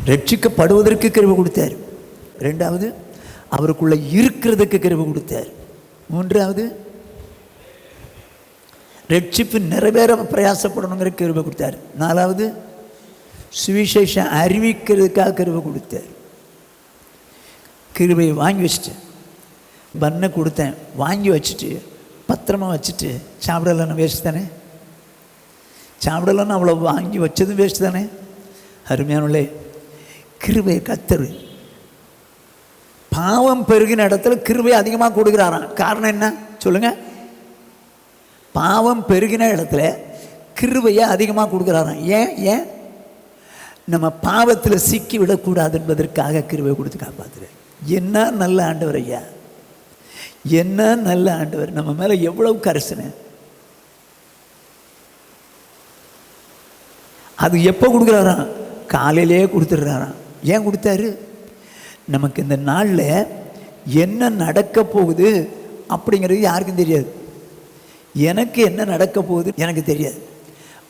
ரட்சிக்கப்படுவதற்கு கிருபை கொடுத்தார். ரெண்டாவது, அவருக்குள்ள இருக்கிறதுக்கு கிருபை கொடுத்தார். மூன்றாவது, ரட்சிப்பு நிறைவேற பிரயாசப்படணுங்கிற கிருபை கொடுத்தார். நாலாவது, சுவிசேஷம் அறிவிக்கிறதுக்காக கிருபை கொடுத்தார். கிருபையை வாங்கி வச்சுட்டு, பண்ணை கொடுத்தேன், வாங்கி வச்சுட்டு பத்திரமா வச்சுட்டு சாப்பிடலன்னு வேஸ்ட் தானே? சாப்பிடலன்னு அவ்வளோ வாங்கி வச்சதும் வேஸ்ட் தானே? அருமையானுள்ளே, கிருபை கத்தர் பாவம் பெருகின இடத்துல கிருபை அதிகமாக கொடுக்குறாராம். காரணம் என்ன சொல்லுங்க? பாவம் பெருகின இடத்துல கிருபையை அதிகமாக கொடுக்குறாராம். ஏன்? நம்ம பாவத்தில் சிக்கி விடக்கூடாது என்பதற்காக கிருபை கொடுத்து காப்பாற்றுறேன். என்ன நல்ல ஆண்டவர் ஐயா, என்ன நல்ல ஆண்டவர். நம்ம மேலே எவ்வளவு கரிசனை. அது எப்போ கொடுக்குறாராம்? காலையிலே கொடுத்துட்றாராம். ஏன் கொடுத்தாரு? நமக்கு இந்த நாளில் என்ன நடக்க போகுது அப்படிங்கிறது யாருக்கும் தெரியாது. எனக்கு என்ன நடக்க போகுது எனக்கு தெரியாது.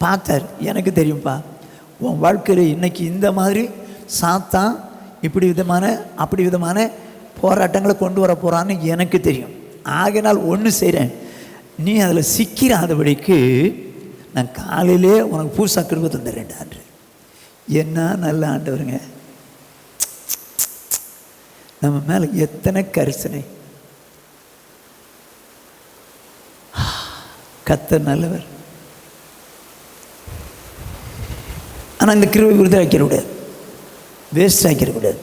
பார்த்தார், எனக்கு தெரியும்ப்பா, உன் வாழ்க்கையில் இன்னைக்கு இந்த மாதிரி சாத்தான் இப்படி விதமான அப்படி விதமான போராட்டங்களை கொண்டு வர போகிறான்னு எனக்கு தெரியும். ஆகையினால் ஒன்று செய்கிறேன், நீ அதில் சிக்கிறாதபடிக்கு நான் காலையிலே உனக்கு பூசா கிருபை தந்துடுறேன்டான்று. என்ன நல்ல ஆண்டவருங்க. நம்ம மேலே எத்தனை கரிசனை. கர்த்தர் நல்லவர். ஆனால் இந்த கிருபை விருதை வைக்கக்கூடாது, வேஸ்ட் ஆக்கிடக்கூடாது.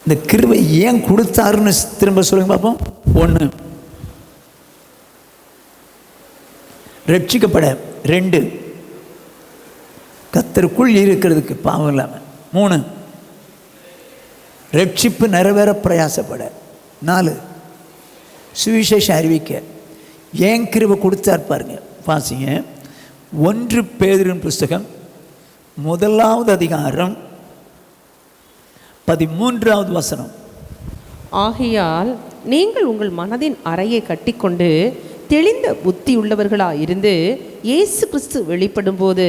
இந்த கிருபை ஏன் கொடுத்தாருன்னு திரும்ப சொல்லுங்க பார்ப்போம். ஒன்று, ரட்சிக்கப்பட. 2, கர்த்தருக்குள் இருக்கிறதுக்கு பாவம் இல்லாமல். 3, ரட்சிப்பு நிறைவேற பிரயாசப்பட. 4, சுவிசேஷம் அறிவிக்க. ஏன் கிருபை கொடுத்தார் பாருங்க. வாசிங்க 1 பேதுருவின் புஸ்தகம் 1வது அதிகாரம் 13வது வசனம்.
ஆகையால் நீங்கள் உங்கள் மனதின் அறையை கட்டிக்கொண்டு தெளிந்த புத்தி உள்ளவர்களாக இருந்து இயேசு கிறிஸ்து வெளிப்படும் போது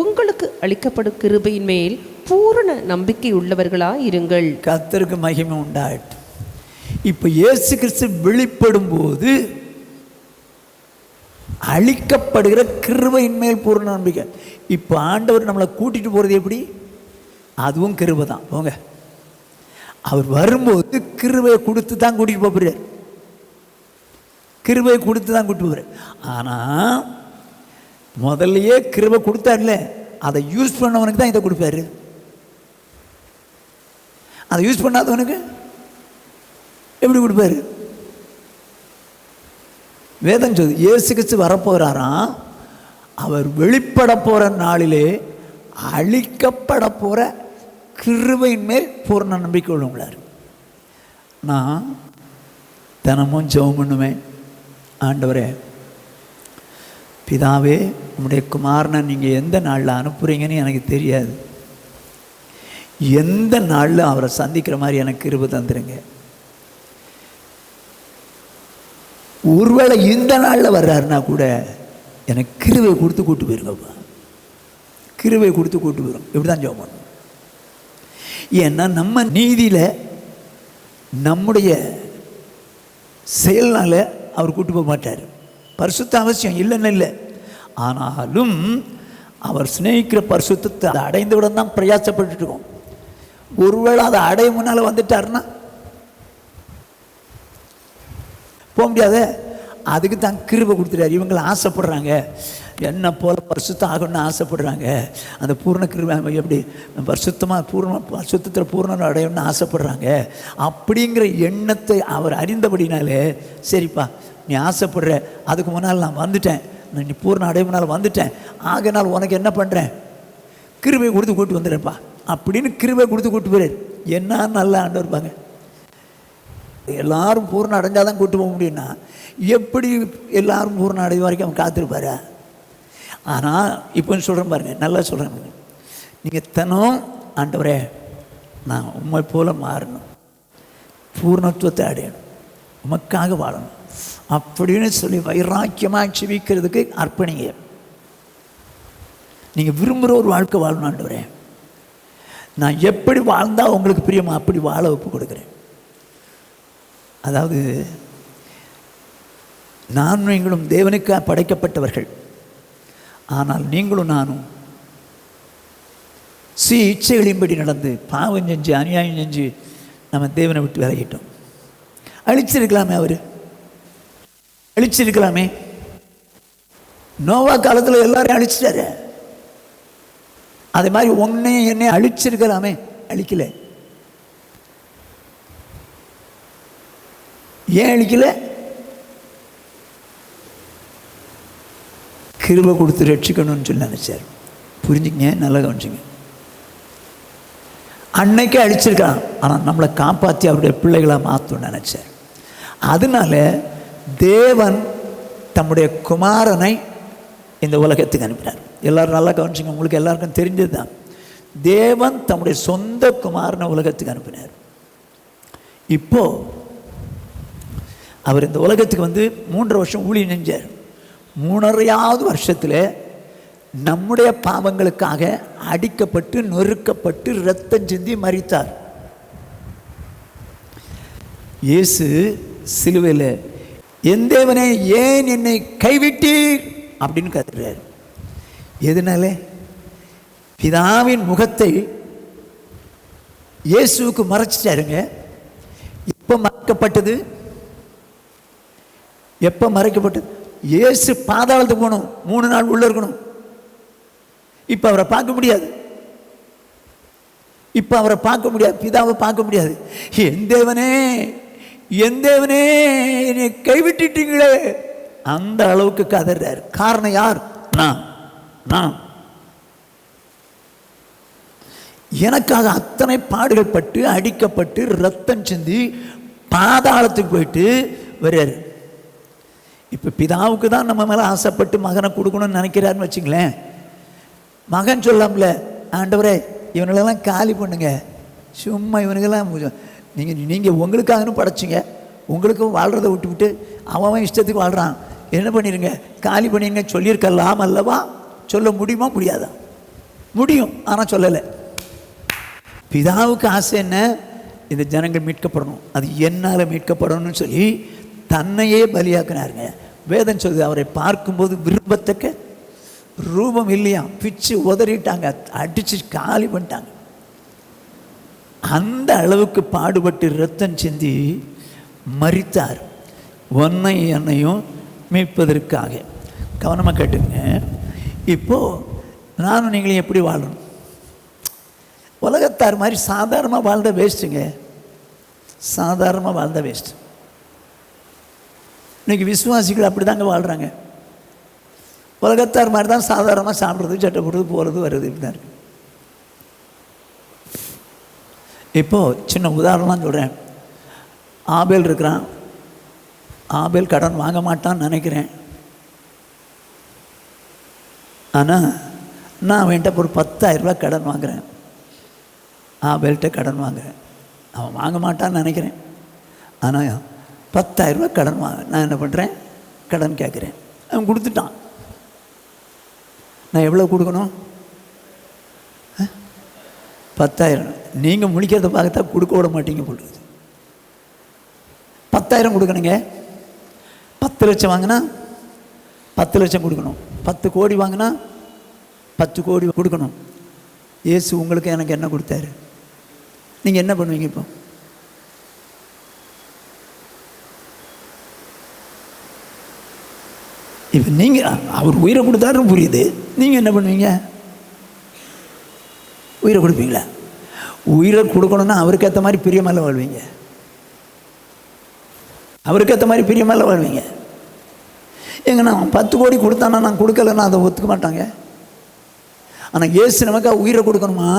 உங்களுக்கு அளிக்கப்படும் கிருபையின் மேல் பூரண நம்பிக்கை உள்ளவர்களாக இருங்கள்.
கர்த்தருக்கு மகிமை உண்டாயிட்டு. இப்போ இயேசு கிறிஸ்து வெளிப்படும் போது அளிக்கப்படுகிற கிருபையின் மேல் பூரண நம்பிக்கை. இப்போ ஆண்டவர் நம்மளை கூட்டிட்டு போகிறது எப்படி? அதுவும் கிருபை தான். போங்க, அவர் வரும்போது கிருபையை கொடுத்து தான் கூட்டிகிட்டு போகிறார். கிருபையை கொடுத்து தான் கூட்டிட்டு போகிறார். ஆனால் முதல்லையே கிருபை கொடுத்தார்ல, அதை யூஸ் பண்ணவனுக்கு தான் இதை கொடுப்பாரு. அதை யூஸ் பண்ணாதவனுக்கு எப்படி கொடுப்பாரு? வேதம் சொல்லுது, இயேசு கிறிஸ்து வரப்போகிறாராம். அவர் வெளிப்பட போகிற நாளிலே அழிக்கப்பட போகிற கிருபையின் மேல் பூர்ண நம்பிக்கை உள்ளவங்களார். நான் தினமும் ஜெபம் பண்ணுவேன். ஆண்டவரே, பிதாவே, உம்முடைய குமாரனை நீங்கள் எந்த நாளில் அனுப்புகிறீங்கன்னு எனக்கு தெரியாது. எந்த நாளில் அவரை சந்திக்கிற மாதிரி எனக்கு கிருபை தந்துடுங்க. ஒருவேளை இந்த நாளில் வர்றாருன்னா கூட எனக்கு கிருபை கொடுத்து கூட்டு போயிருங்கப்பா. கிருபை கொடுத்து கூட்டு போயிடும். இப்படி தான் ஜெபம் பண்ணணும். ஏன்னா நம்ம நீதியில் நம்முடைய செயல்னால அவர் கூட்டு போக மாட்டார். பரிசுத்த அவசியம் இல்லைன்னு இல்லை. ஆனாலும் அவர் சிநேகிக்கிற பரிசுத்தத்தை அதை அடைந்தவுடன் தான் பிரயாசப்பட்டு இருக்கோம். ஒருவேளை அதை அடைய முன்னால் வந்துட்டாருன்னா போக முடியாத. அதுக்கு தான் கிருபை கொடுத்துட்டார். இவங்களை ஆசைப்படுறாங்க, என்ன போல பரிசுத்தம் ஆகணும்னு ஆசைப்படுறாங்க. அந்த பூர்ண கிருபை எப்படி பரிசுத்தமாக பரிசுத்தத்தில் பூர்ணம் அடையணும்னு ஆசைப்படுறாங்க. அப்படிங்கிற எண்ணத்தை அவர் அறிந்தபடினாலே, சரிப்பா நீ ஆசைப்படுற, அதுக்கு முன்னால் நான் வந்துட்டேன், நீ பூர்ண அடைய முன்னால் வந்துட்டேன், ஆகையினால் உனக்கு என்ன பண்ணுறேன், கிருபை கொடுத்து கூட்டு வந்துடுறேன்ப்பா அப்படின்னு கிருபை கொடுத்து கூட்டு போயிரு. என்ன நல்ல ஆண்டவர் இருப்பாங்க. எல்லாரும் பூர்ணம் அடைஞ்சாதான் கூட்டு போக முடியும்னா எப்படி எல்லாரும் பூர்ணம் அடைஞ்ச வரைக்கும் அவன் காத்திருப்பாரு? ஆனால் இப்போ சொல்கிறேன் பாருங்க, நல்லா சொல்கிறேன். நீங்கள் தினம் ஆண்டவரே நான் உண்மை போல மாறணும், பூர்ணத்துவத்தை அடையணும், உமக்காக வாழணும் அப்படின்னு சொல்லி வைராக்கியமாக செபிக்கிறதுக்கு அர்ப்பணிங்க. நீங்கள் விரும்புகிற ஒரு வாழ்க்கை வாழணும். ஆண்டவரே, நான் எப்படி வாழ்ந்தால் உங்களுக்கு பிரியமா அப்படி வாழ ஒப்பு கொடுக்குறேன். அதாவது நான் நீங்களும் தேவனுக்கு படைக்கப்பட்டவர்கள். ஆனால் நீங்களும் நானும் இச்சைகளின்படி நடந்து பாவம் செஞ்சு அநியாயம் செஞ்சு நம்ம தேவனை விட்டு விலகிட்டோம். அழிச்சிருக்கலாமே, அவர் அழிச்சிருக்கலாமே. நோவா காலத்தில் எல்லாரையும் அழிச்சிட்டாரு. அதே மாதிரி உன்னையும் என்னையும் அழிச்சிருக்கலாமே, அழிக்கல. ஏன் அழிக்கல? கிருபை கொடுத்து ரட்சிக்கணும்னு சொல்லி நினைச்சார். புரிஞ்சுங்க, நல்லா கவனிச்சுங்க. அன்னைக்கே அழிச்சிருக்கான், ஆனால் நம்மளை காப்பாற்றி அவருடைய பிள்ளைகளாக மாற்றணும்னு நினைச்சார். அதனால தேவன் தம்முடைய குமாரனை இந்த உலகத்துக்கு அனுப்பினார். எல்லாரும் நல்லா கவனிச்சுங்க, உங்களுக்கு எல்லாருக்கும் தெரிஞ்சது தான். தேவன் தம்முடைய சொந்த குமாரனை உலகத்துக்கு அனுப்பினார். இப்போ அவர் இந்த உலகத்துக்கு வந்து 3 வருஷம் ஊழியம் செஞ்சார். 3.5வது வருஷத்தில் நம்முடைய பாவங்களுக்காக அடிக்கப்பட்டு நொறுக்கப்பட்டு இரத்தம் சிந்தி மரித்தார். இயேசு சிலுவையில் என் தேவனே ஏன் என்னை கைவிட்டீர் அப்படின்னு கத்துறார். எதனால? பிதாவின் முகத்தை இயேசுவுக்கு மறைச்சிட்டாருங்க. எப்போ மறைக்கப்பட்டது? எப்போ மறைக்கப்பட்டது? இயேசு பாதாளத்துக்கு போகணும், 3 நாள் உள்ள இருக்கணும். இப்போ அவரை பார்க்க முடியாது, இப்போ அவரை பார்க்க முடியாது, பிதாவை பார்க்க முடியாது. என் தேவனே, என் தேவனே, என்னை கைவிட்டுட்டீங்களே, அந்த அளவுக்கு கதறார். காரணம் யார்? நான் எனக்காக அத்தனை பாடுகள் பட்டு, அடிக்கப்பட்டு, ரத்தம் சிந்தி பாதாளத்துக்கு போயிட்டு வர்றாரு. இப்போ பிதாவுக்கு தான் நம்ம மேலே ஆசைப்பட்டு மகனை கொடுக்கணும்னு நினைக்கிறாருன்னு வச்சுங்களேன். மகன் சொல்லாமல, ஆண்டவரே இவனுங்களெல்லாம் காலி பண்ணுங்க, சும்மா இவனுங்கெல்லாம் நீங்கள் உங்களுக்காகனு படைச்சிங்க, உங்களுக்கும் வாழ்கிறத விட்டு அவன் இஷ்டத்துக்கு வாழ்கிறான், என்ன பண்ணிடுங்க, காலி பண்ணிடுங்க சொல்லியிருக்கலாம் அல்லவா? சொல்ல முடியுமா? முடியாதா? முடியும், ஆனால் சொல்லலை. பிதாவுக்கு ஆசை என்ன? இந்த ஜனங்கள் மீட்கப்படணும், அது என்னால் மீட்கப்படணும்னு சொல்லி தன்னையே பலியாக்குனாருங்க. வேதம் சொல்லுது, அவரை பார்க்கும்போது விரும்பத்தக்க ரூபம் இல்லையா, பிச்சு உதறிட்டாங்க, அடிச்சு காலி பண்ணிட்டாங்க. அந்த அளவுக்கு பாடுபட்டு ரத்தம் சிந்தி மரித்தார், ஒன்னை என்னையும் மீட்பதற்காக. கவனமாக கேட்டுங்க. இப்போது நானும் நீங்களும் எப்படி வாழணும்? உலகத்தார் மாதிரி சாதாரணமாக வாழ்ந்த வேஸ்ட்டுங்க, சாதாரணமாக வாழ்ந்த வேஸ்ட். இன்றைக்கி விசுவாசிகள் அப்படி தாங்க வாழ்கிறாங்க. உலகத்தார் மாதிரி தான் சாதாரணமாக சாப்பிட்றது, சட்டை போடுறது, போகிறது, வருது, இப்படிதான் இருக்கு. இப்போது சின்ன உதாரணம் சொல்கிறேன். ஆபேல் இருக்கிறான், ஆபேல் கடன் வாங்க மாட்டான்னு நினைக்கிறேன். ஆனால் நான் அவன்கிட்ட ஒரு 10,000 ரூபா கடன் வாங்குகிறேன், ஆபேல்கிட்ட கடன் வாங்குகிறேன். அவன் வாங்க மாட்டான்னு நினைக்கிறேன், ஆனால் 10,000 ரூபா கடன் வாங்க. நான் என்ன பண்ணுறேன், கடன் கேட்குறேன், அவன் கொடுத்துட்டான். நான் எவ்வளோ கொடுக்கணும்? 10,000. நீங்கள் முழிக்கிறத பார்த்தா கொடுக்க விட மாட்டீங்க போடுறது. 10,000 கொடுக்கணுங்க. 10 லட்சம் வாங்கினா 10 லட்சம் கொடுக்கணும். 10 கோடி வாங்கினா 10 கோடி கொடுக்கணும். இயேசு உங்களுக்கு எனக்கு என்ன கொடுத்தாரு? நீங்கள் என்ன பண்ணுவீங்க? இப்போ நீங்கள் அவர் உயிரை கொடுத்தாருன்னு புரியுது, நீங்கள் என்ன பண்ணுவீங்க? உயிரை கொடுப்பீங்களா? உயிரை கொடுக்கணுன்னா அவருக்கு ஏற்ற மாதிரி பிரியமால வாழ்வீங்க, அவருக்கு ஏற்ற மாதிரி பிரியமால வாழ்வீங்க. எங்க நான் 10 கோடி கொடுத்தானா நான் கொடுக்கலன்னா அதை ஒத்துக்க மாட்டாங்க. ஆனால் இயேசு நமக்கு உயிரை கொடுக்கணுமா,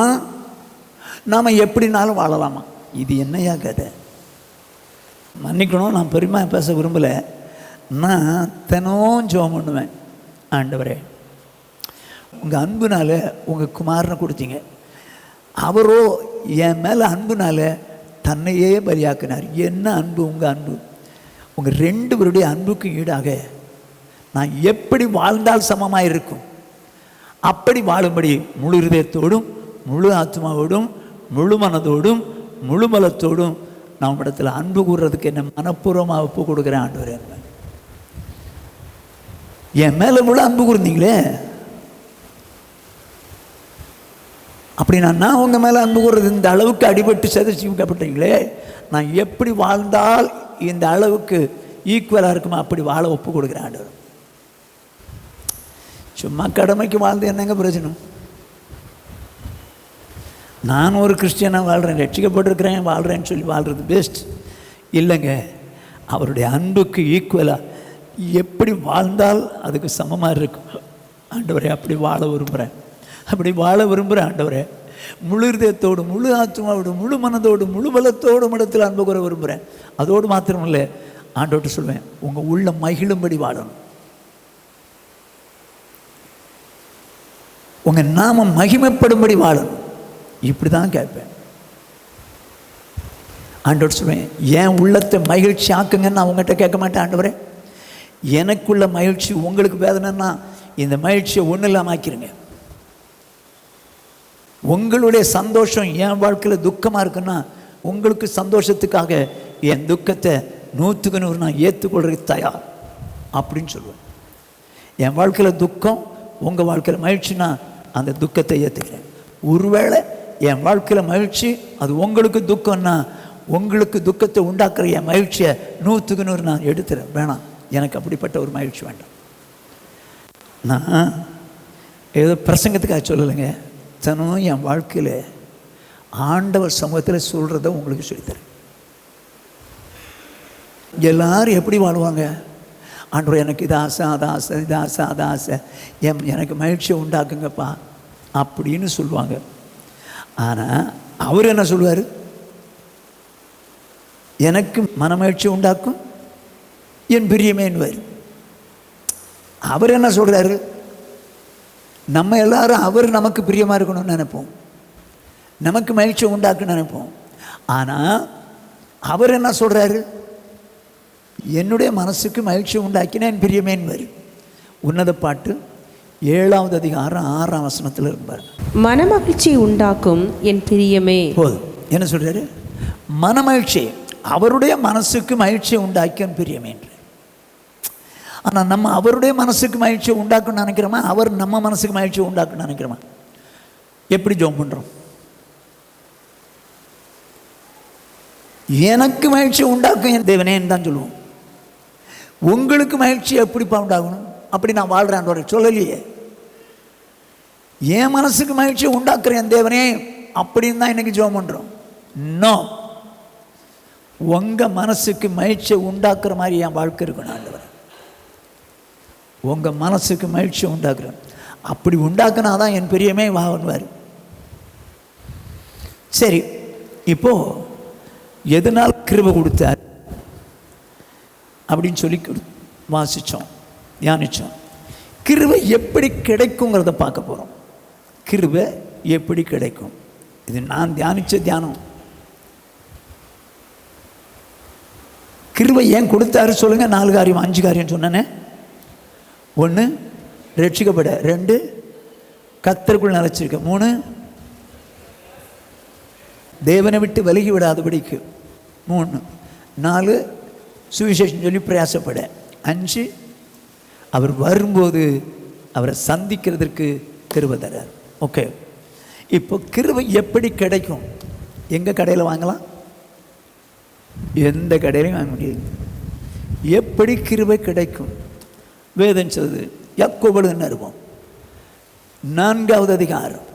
நாம் எப்படினாலும் வாழலாமா? இது என்னையா கதை? மன்னிக்கணும், நான் பெருமையாக பேச விரும்பலை. நான் தினம் ஜெபம் பண்ணுவேன், ஆண்டவரே உங்கள் அன்புனால் உங்கள் குமாரனை கொடுத்தீங்க, அவரோ என் மேலே அன்புனால் தன்னையே பலியாக்கினார். என்ன அன்பு உங்கள் அன்பு! உங்கள் 2 பேருடைய அன்புக்கு ஈடாக நான் எப்படி வாழ்ந்தால் சமமாக இருக்கும், அப்படி வாழும்படி முழு இதயத்தோடும், முழு ஆத்மாவோடும், முழு மனதோடும், முழு பலத்தோடும் நான் இடத்துல அன்பு கூறுறதுக்கு என்ன மனப்பூர்வமாக ஒப்பு கொடுக்குறேன் ஆண்டவரே. என் மேலே கூட அன்பு கூர்ந்தீங்களே, அப்படின்னா நான் உங்கள் மேலே அன்பு கூறுறது இந்த அளவுக்கு அடிபட்டு சதிச்சுக்கப்பட்டீங்களே, நான் எப்படி வாழ்ந்தால் இந்த அளவுக்கு ஈக்குவலாக இருக்குமா அப்படி வாழ ஒப்பு கொடுக்குறேன் ஆண்டவர். சும்மா கடமைக்கு வாழ்ந்து என்னங்க பிரயோஜனம்? நான் ஒரு கிறிஸ்டியனாக வாழ்கிறேன், ரட்சிக்கப்பட்டிருக்கிறேன், வாழ்கிறேன்னு சொல்லி வாழ்கிறது பெஸ்ட் இல்லைங்க. அவருடைய அன்புக்கு ஈக்குவலாக எப்படி வாழ்ந்தால் அதுக்கு சமமாக இருக்கும் ஆண்டவரே. அப்படி வாழ விரும்புகிறேன், அப்படி வாழ விரும்புகிறேன் ஆண்டவரே. முழு இதயத்தோடு, முழு ஆத்மாவோடு, முழு மனதோடு, முழு பலத்தோடு இடத்தில் அன்பு கூற விரும்புகிறேன். அதோடு மாத்திரமில்லை, ஆண்டவர்கிட்ட சொல்வேன், உங்கள் உள்ள மகிழும்படி வாழணும், உங்கள் நாமம் மகிமைப்படும்படி வாழணும். இப்படி தான் கேட்பேன். ஆண்டவர் சொல்வேன், என் உள்ளத்தை மகிழ்ச்சி ஆக்குங்கன்னு நான் உங்கள்கிட்ட கேட்க மாட்டேன். ஆண்டவரே எனக்குள்ள மகிழ்ச்சி உங்களுக்கு வேதனைன்னா இந்த மகிழ்ச்சியை ஒன்றும் இல்லாமல் ஆக்கிருங்க. உங்களுடைய சந்தோஷம் என் வாழ்க்கையில் துக்கமாக இருக்குன்னா உங்களுக்கு சந்தோஷத்துக்காக என் துக்கத்தை 100க்கு 100 நான் ஏற்றுக்கொள்றதுக்கு தயார் அப்படின்னு சொல்லுவேன். என் வாழ்க்கையில் துக்கம், உங்கள் வாழ்க்கையில் மகிழ்ச்சினா அந்த துக்கத்தை ஏற்றுக்கிறேன். ஒருவேளை என் வாழ்க்கையில் மகிழ்ச்சி அது உங்களுக்கு துக்கம்னா உங்களுக்கு துக்கத்தை உண்டாக்குற என் மகிழ்ச்சியை 100க்கு 100 நான் எடுத்துறேன். வேணாம், எனக்கு அப்படிப்பட்ட ஒரு மகிழ்ச்சி வேண்டாம். நான் ஏதோ பிரசங்கத்துக்காக சொல்லலைங்க. தினம் என் வாழ்க்கையில் ஆண்டவர் சமூகத்தில் சொல்கிறத உங்களுக்கு சொல்லித்தரேன். எல்லாரும் எப்படி வாழ்வாங்க? ஆண்டவர் எனக்கு இது ஆசை, அது ஆசை, இது ஆசை, அது ஆசை, எனக்கு மகிழ்ச்சியை உண்டாக்குங்கப்பா அப்படின்னு சொல்லுவாங்க. ஆனால் அவர் என்ன சொல்லுவார்? எனக்கு மனமகிழ்ச்சி உண்டாக்கும் என் பிரியமேன்வார். அவர் என்ன சொல்கிறாரு? நம்ம எல்லாரும் அவர் நமக்கு பிரியமாக இருக்கணும்னு நினைப்போம், நமக்கு மகிழ்ச்சி உண்டாக்குன்னு நினைப்போம். ஆனால் அவர் என்ன சொல்கிறாரு? என்னுடைய மனசுக்கு மகிழ்ச்சி உண்டாக்கினா என் பிரியமேன்வார். உன்னத பாட்டு 7வது அதிகாரம் 6ஆம் வசனத்தில் இருப்பார்.
மனமகிழ்ச்சி உண்டாக்கும் என் பிரியமே.
போதும். என்ன சொல்கிறாரு? மனமகிழ்ச்சி, அவருடைய மனசுக்கு மகிழ்ச்சியை உண்டாக்கி என் பிரியமேன்ற. ஆனால் நம்ம அவருடைய மனசுக்கு மகிழ்ச்சியை உண்டாக்கணும்னு நினைக்கிறோமா? அவர் நம்ம மனசுக்கு மகிழ்ச்சியை உண்டாக்கணும்னு நினைக்கிறோமா? எப்படி ஜெபம் பண்ணுறோம்? எனக்கு மகிழ்ச்சி உண்டாக்கும் என் தேவனேன்னு தான் சொல்லுவோம். உங்களுக்கு மகிழ்ச்சி எப்படிப்பா உண்டாகணும்? அப்படி நான் வாழ்கிறேன் சொல்லலையே. என் மனசுக்கு மகிழ்ச்சியை உண்டாக்குறேன் என் தேவனே அப்படின்னு தான் இன்னைக்கு ஜெபம் பண்ணுறோம். நோ, உங்கள் மனசுக்கு மகிழ்ச்சியை உண்டாக்குற மாதிரி என் வாழ்க்கை இருக்கணும் ஆண்டவர். உங்கள் மனசுக்கு மகிழ்ச்சியை உண்டாக்குறேன், அப்படி உண்டாக்குனா தான் என் பிரியமே வாங்குவார். சரி, இப்போது எதனால் கிருபை கொடுத்தார் அப்படின்னு சொல்லி வாசித்தோம், தியானித்தோம். கிருபை எப்படி கிடைக்குங்கிறத பார்க்க போகிறோம். கிருபை எப்படி கிடைக்கும்? இது நான் தியானித்த தியானம். கிருபை ஏன் கொடுத்தாரு சொல்லுங்கள்? 4 காரியம் 5 காரியம் சொன்னேனே. 1 ரட்சிக்கப்பட, 2 கர்த்தருக்குள் நிலைச்சிருக்க, 3 தேவனை விட்டு விலகி விடாதபடிக்கு, 3 4 சுவிசேஷம் சொல்லி பிரயாசப்பட, 5 அவர் வரும்போது அவரை சந்திக்கிறதுக்கு கிருபை தரார். ஓகே, இப்போ கிருபை எப்படி கிடைக்கும்? எங்கள் கடையில் வாங்கலாம்? எந்த கடையிலையும் வாங்க முடியாது. எப்படி கிருபை கிடைக்கும்? வேதம் சொல்லுது, யாக்கோபு என்ன இருக்கும் 4வது அதிகாரம்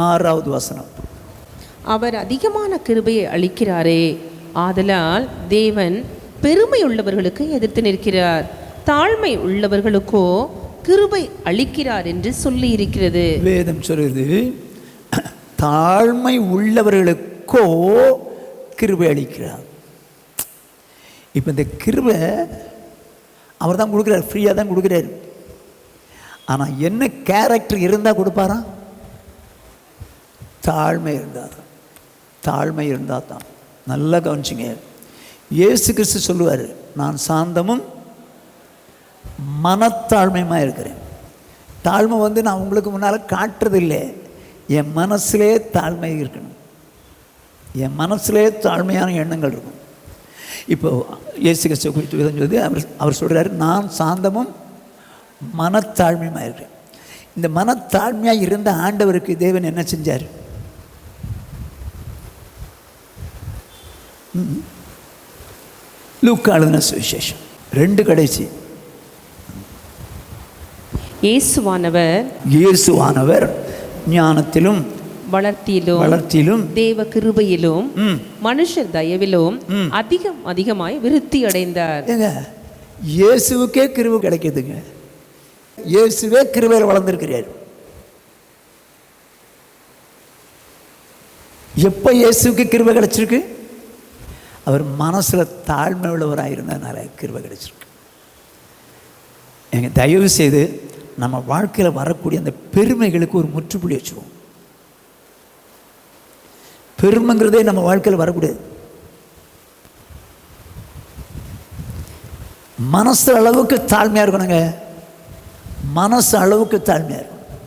6வது வசனம்.
அவர் அதிகமான கிருபையை அளிக்கிறாரே, ஆதலால் தேவன் பெருமை உள்ளவர்களுக்கு எதிர்த்து நிற்கிறார், தாழ்மை உள்ளவர்களுக்கோ கிருபை அளிக்கிறார் என்று சொல்லி இருக்கிறது.
வேதம் சொல்லுது, தாழ்மை உள்ளவர்களுக்கோ கிருபை அளிக்கிறார். இப்போ இந்த கிருபை அவர் தான் கொடுக்குறார், ஃப்ரீயாக தான் கொடுக்குறாரு. ஆனால் என்ன கேரக்டர் இருந்தால் கொடுப்பாரா? தாழ்மை இருந்தால் தான். தாழ்மை இருந்தால் தான். நல்லா கவனிச்சிங்க. இயேசு கிறிஸ்து சொல்லுவார், நான் சாந்தமும் மனத்தாழ்மையுமாக இருக்கிறேன். தாழ்மை நான் உங்களுக்கு முன்னால் காட்டுறதில்லை, என் மனசிலே தாழ்மை இருக்கணும், என் மனசிலே தாழ்மையான எண்ணங்கள் இருக்கும். இப்போ இயேசு கிறிஸ்துவை குறித்து விதம் சொல்லுது, அவர் சொல்கிறாரு, நான் சாந்தமும் மனத்தாழ்மையுமாக இருக்கிறேன். இந்த மனத்தாழ்மையாக இருந்த ஆண்டவருக்கு தேவன் என்ன செஞ்சார்? லூக்கா எழுதின சுவிசேஷம் 2 கடைசி. இயேசுவானவர் ஞானத்திலும் வளர்த்தியிலும்
தேவ கிருபையிலும் மனுஷர் தயவிலும் அதிகமாய் விருத்தி அடைந்தார்.
இயேசுவுக்கே கிருபை கிடைக்குதுங்க. இயேசுவே கிருபையில் வளர்ந்திருக்கிறார். எப்போ இயேசுக்கு கிருபை கிடைச்சிருக்கு? அவர் மனசில் தாழ்மை உள்ளவராக இருந்ததுனால கிருபை கிடைச்சிருக்கு. எங்கள் தயவு செய்து நம்ம வாழ்க்கையில் வரக்கூடிய அந்த பெருமைகளுக்கு ஒரு முற்றுப்புள்ளி வச்சுக்குவோம். பெருமைங்கிறதே நம்ம வாழ்க்கையில் வரக்கூடாது. மனசு அளவுக்கு தாழ்மையாக இருக்கணுங்க. மனசு அளவுக்கு தாழ்மையாக இருக்கணும்.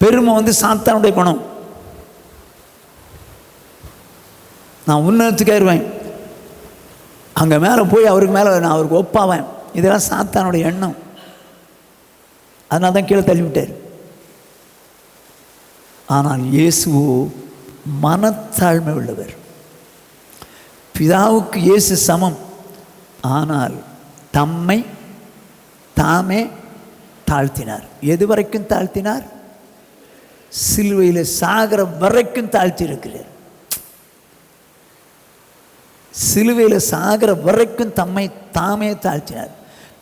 பெருமை சாத்தானுடைய குணம். நான் உன்னதத்துக்கு ஏறுவேன், அங்கே மேலே போய் அவருக்கு மேலே நான் அவருக்கு ஒப்பாவேன், இதெல்லாம் சாத்தானுடைய எண்ணம். அதனால தான் கீழே தள்ளிவிட்டார். ஆனால் இயேசுவோ மனத்தாழ்மை உள்ளவர். பிதாவுக்கு இயேசு சமம், ஆனால் தம்மை தாமே தாழ்த்தினார். எது வரைக்கும் தாழ்த்தினார்? சிலுவையில் சாகிற வரைக்கும் தாழ்த்தி இருக்கிறார். சிலுவையில் சாகிற வரைக்கும் தம்மை தாமே தாழ்த்தினார்.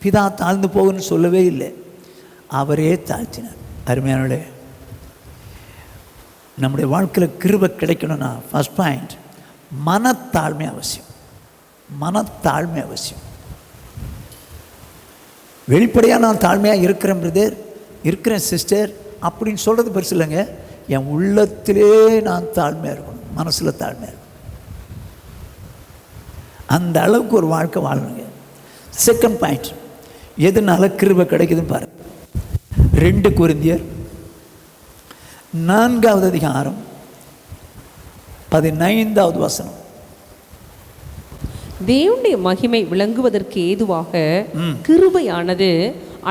பிதா தாழ்ந்து போகுன்னு சொல்லவே இல்லை, அவரே தாழ்த்தினார். அருமையானவர்களே, நம்முடைய வாழ்க்கையில் கிருபை கிடைக்கணும்னா ஃபர்ஸ்ட் பாயிண்ட் மனத்தாழ்மை அவசியம். மனத்தாழ்மை அவசியம். வெளிப்படையாக நான் தாழ்மையாக இருக்கிறேன் பிரதர், இருக்கிறேன் சிஸ்டர் அப்படின்னு சொல்கிறது பெருசு இல்லைங்க. என் உள்ளத்திலே நான் தாழ்மையாக இருக்கணும், மனசில் தாழ்மையாக இருக்கணும். அந்த அளவுக்கு ஒரு வாழ்க்கை வாழணுங்க. செகண்ட் பாயிண்ட், எதனால கிருபை கிடைக்குதுன்னு பாருங்க. 2 கொரிந்தியர் 4வது அதிகாரம் 15வது வசனம்.
தேவனுடைய மகிமை விளங்குவதற்கு ஏதுவாக கிருபையானது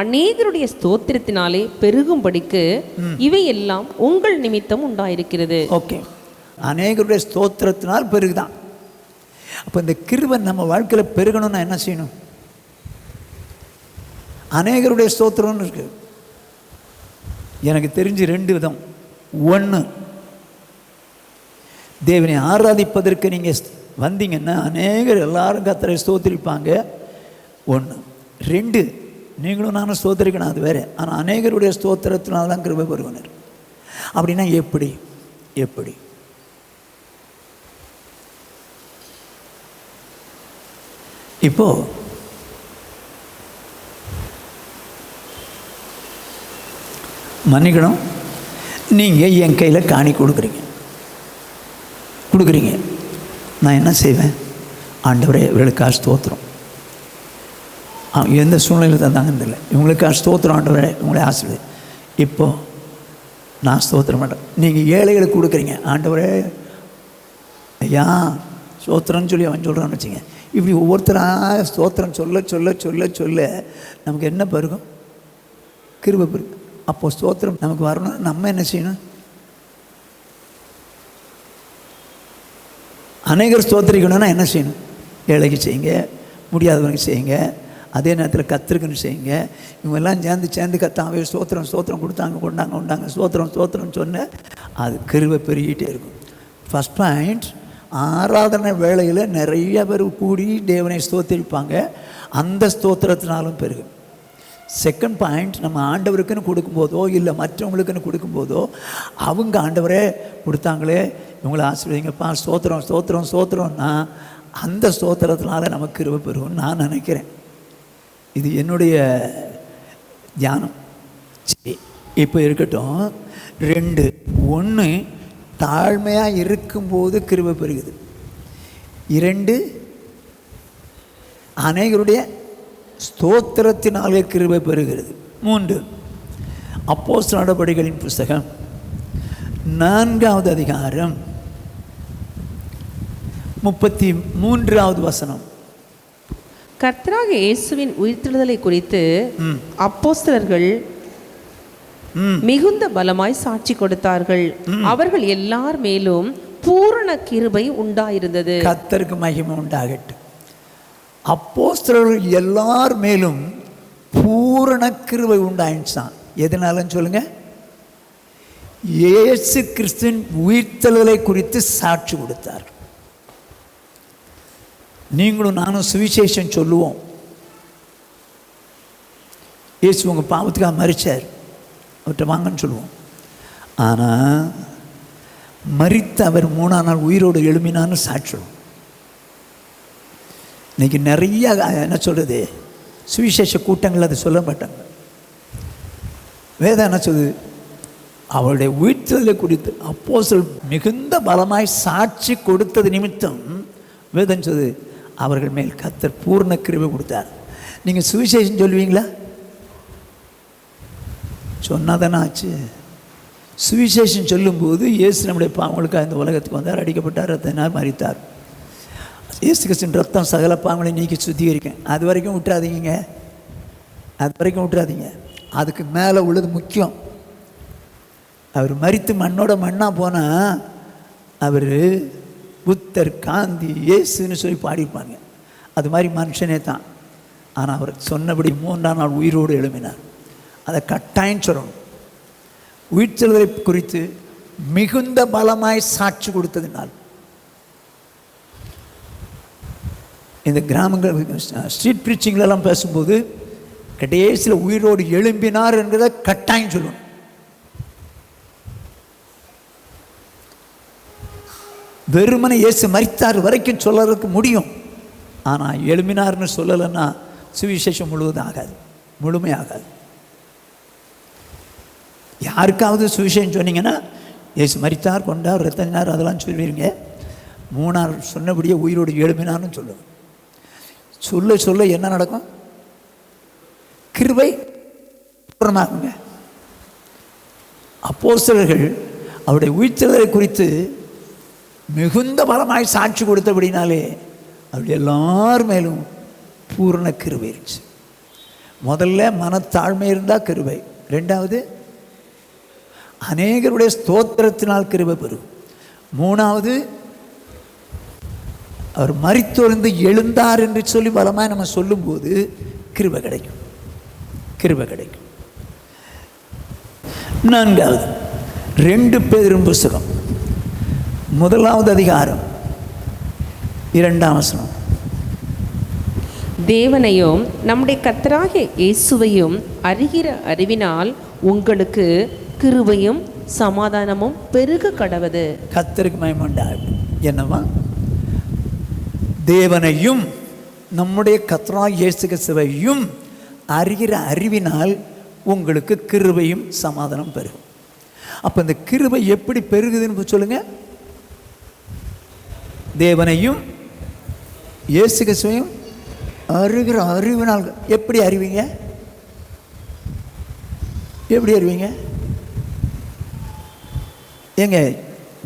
அநேகருடைய ஸ்தோத்திரத்தினாலே பெருகும்படிக்கு இவையெல்லாம் உங்கள் நிமித்தம் உண்டாயிருக்கிறது.
ஓகே, அநேகருடைய ஸ்தோத்திரத்தினால் பெருகுதான். அப்போ இந்த கிருபை நம்ம வாழ்க்கையில் பெருகணும்னா என்ன செய்யணும்? அநேகருடைய ஸ்தோத்திரம்னு இருக்கு. எனக்கு தெரிஞ்சு 2 விதம். 1, தேவனை ஆராதிப்பதற்கு நீங்கள் வந்தீங்கன்னா அநேகர் எல்லாரும் கர்த்தரை ஸ்தோத்திரிப்பாங்க. 1. 2, நீங்களும் நானும் ஸ்தோத்திரிக்கணும், அது வேறு. ஆனால் அநேகருடைய ஸ்தோத்திரத்தினால தான் கிருபை பெறுவனர். அப்படின்னா எப்படி? இப்போ மன்னிக்கணும், நீங்கள் என் கையில் காணி கொடுக்குறீங்க. நான் என்ன செய்வேன்? ஆண்டவரே இவர்களுக்காக ஸ்தோத்திரம், எந்த சூழ்நிலையில் தந்தாங்கன்னு தெரியல, இவங்களுக்காக ஸ்தோத்திரம் ஆண்டவரே, இவங்களே ஆசிரியர். இப்போ நான் ஸ்தோத்திரம் மாட்டேன். நீங்கள் ஏழைகளுக்கு கொடுக்குறீங்க, ஆண்டவரே ஐயா ஸ்தோத்திரம்னு சொல்லி அவன் சொல்கிறான்னு வச்சுங்க. இப்படி ஒவ்வொருத்தராக ஸ்தோத்திரம் சொல்ல சொல்ல சொல்ல சொல்ல நமக்கு என்ன பெருகும்? கிருபை பெருகும். அப்போது ஸ்தோத்திரம் நமக்கு வரணும். நம்ம என்ன செய்யணும்? அநேகர் ஸ்தோத்திரிக்கணும்னா என்ன செய்யணும்? ஏழைக்கு செய்யுங்க, முடியாதவனுக்கு செய்யுங்க, அதே நேரத்தில் கத்திருக்குன்னு செய்யுங்க. இவங்கெல்லாம் சேர்ந்து கத்தாவே ஸ்தோத்திரம் கொண்டாங்க ஸ்தோத்திரம் சொன்ன அது கிருபை பெருகிட்டே இருக்கும். ஃபஸ்ட் பாயிண்ட், ஆராதனை வேளையில் நிறைய பேர் கூடி தேவனை ஸ்தோத்திரிப்பாங்க, அந்த ஸ்தோத்திரத்தினாலும் பெருகும். செகண்ட் பாயிண்ட், நம்ம ஆண்டவருக்குன்னு கொடுக்கும்போதோ இல்லை மற்றவங்களுக்குன்னு கொடுக்கும்போதோ அவங்க ஆண்டவரே கொடுத்தாங்களே இவங்களை ஆசீர்வதிங்கப்பா ஸ்தோத்திரம்னா அந்த ஸ்தோத்திரத்தினால நமக்கு கிருபை பெறும் நான் நினைக்கிறேன். இது என்னுடைய தியானம். சரி, இப்போ இருக்கட்டும். 2, 1 தாழ்மையாக இருக்கும்போது கிருபை பெறுகிறது. 2 அநேகருடைய ஸ்தோத்திரத்தினாலே கிருபை பெறுகிறது. 3 அப்போஸ்தலர் நடபடிகளின் புஸ்தகம் 4வது அதிகாரம் 33வது வசனம்.
கர்த்தராகிய இயேசுவின் உயிர்த்தெழுதலை குறித்து அப்போஸ்தலர்கள் மிகுந்த பலமாய் சாட்சி கொடுத்தார்கள். அவர்கள் எல்லார் மேலும் பூரண கிருபை உண்டாயிருந்தது.
கர்த்தருக்கு மகிமை உண்டாகட்டும். அப்போஸ்தலர்கள் எல்லார் மேலும் பூரண கிருபை உண்டாயிடுச்சான். எதனாலன்னு சொல்லுங்க? இயேசு கிறிஸ்துவின் உயிர்த்தெழுதலை குறித்து சாட்சி கொடுத்தார். நீங்களும் நானும் சுவிசேஷம் சொல்லுவோம். இயேசு உங்கள் பாவத்துக்காக மரிச்சார், அவர்கிட்ட வாங்கன்னு சொல்லுவோம். ஆனால் மரித்த அவர் 3ஆம் நாள் உயிரோடு எழும்பினான்னு சாட்சி சொல்லுவோம். இன்றைக்கி நிறைய என்ன சொல்கிறது, சுவிசேஷ கூட்டங்கள் அதை சொல்ல மாட்டாங்க. வேதம் என்ன சொல்லுது? அவருடைய உயிர்த்தெழுதலை குறித்து அப்போஸ்தலர் மிகுந்த பலமாய் சாட்சி கொடுத்தது நிமித்தம் வேதம் சொல்லுது அவர்கள் மேல் கர்த்தர் பூர்ண கிருபை கொடுத்தார். நீங்கள் சுவிசேஷம் சொல்லுவீங்களா? சொன்னால் தானே ஆச்சு. சுவிசேஷம் சொல்லும்போது இயேசு நம்முடைய பாவங்களுக்காக இந்த உலகத்துக்கு வந்தார், அடிக்கப்பட்டார், ரத்தத்தினால் மரித்தார். இயேசு கிறிஸ்துவின் ரத்தம் சகல பாவங்களை நீக்கி சுத்திகரிக்கேன். அது வரைக்கும் விட்டுறாதீங்க, அதுக்கு மேலே உள்ளது முக்கியம். அவர் மரித்து மண்ணோட மண்ணாக போனால் அவர் புத்தர், காந்தி, இயேசுன்னு சொல்லி பாடியிருப்பாங்க. அது மாதிரி மனுஷனே தான். ஆனால் அவர் சொன்னபடி 3ஆம் நாள் உயிரோடு எழுப்பினார். அதை கட்டாயம் சொல்லணும். உயிர்த்தெழுதலை குறித்து மிகுந்த பலமாய் சாட்சி கொடுத்ததினால் இந்த கிராமங்கள் ஸ்ட்ரீட் பிரீச்சிங்லாம் பேசும்போது கடைசியில் உயிரோடு எழும்பினார் என்கிறத கட்டாயம் சொல்லணும். வெறுமனை இயேசு மரித்தார் வரைக்கும் சொல்லறதுக்கு முடியும். ஆனால் எழும்பினார்னு சொல்லலைன்னா சுவிசேஷம் முழுவதும் ஆகாது, முழுமையாகாது. யாருக்காவது சுவிசேஷம் சொன்னீங்கன்னா இயேசு மரித்தார், கொண்டார், ரத்தனார் அதெல்லாம் சொல்லுவீங்க. 3 நாள் சொன்னபடியே உயிரோடு எழுப்பினார்னு சொல்லுவோம். சொல்ல சொல்ல என்ன நடக்கும்? கிருபை பூரணமாகுங்க. அப்போஸ்தலர்கள் அவருடைய உயிர்த்தெழுதலை குறித்து மிகுந்த பலமாய் சாட்சி கொடுத்தபடினாலே அவருடைய எல்லார் மேலும் பூரண கிருபை இருந்துச்சு. முதல்ல மனத்தாழ்மை இருந்தால் கிருபை, 2வது அநேகருடைய ஸ்தோத்திரத்தினால் கிருபை பெறும், 3வது அவர் மரித்தொழுந்து எழுந்தார் என்று சொல்லி பலமாக நம்ம சொல்லும்போது கிருபை கிடைக்கும், கிருபை கிடைக்கும். 4வது 2 பேதுரு புஸ்தகம் 1ஆம் அதிகாரம் 2ஆம் வசனம்.
தேவனையும் நம்முடைய கர்த்தராகிய இயேசுவையும் அறிகிற அறிவினால் உங்களுக்கு கிருபையும் சமாதானமும் பெருக கடவது.
கர்த்தருக்கு மகிமை உண்டாகட்டும். என்னவா? தேவனையும் நம்முடைய கர்த்தராகிய இயேசு கிறிஸ்துவையும் அறிகிற அறிவினால் உங்களுக்கு கிருபையும் சமாதானம் பெருகும். அப்போ இந்த கிருபை எப்படி பெருகுதுன்னு சொல்லுங்க. தேவனையும் இயேசு கிறிஸ்துவையும் அறிகிற அறிவினால். எப்படி அறிவீங்க? எப்படி அறிவீங்க? ஏங்க,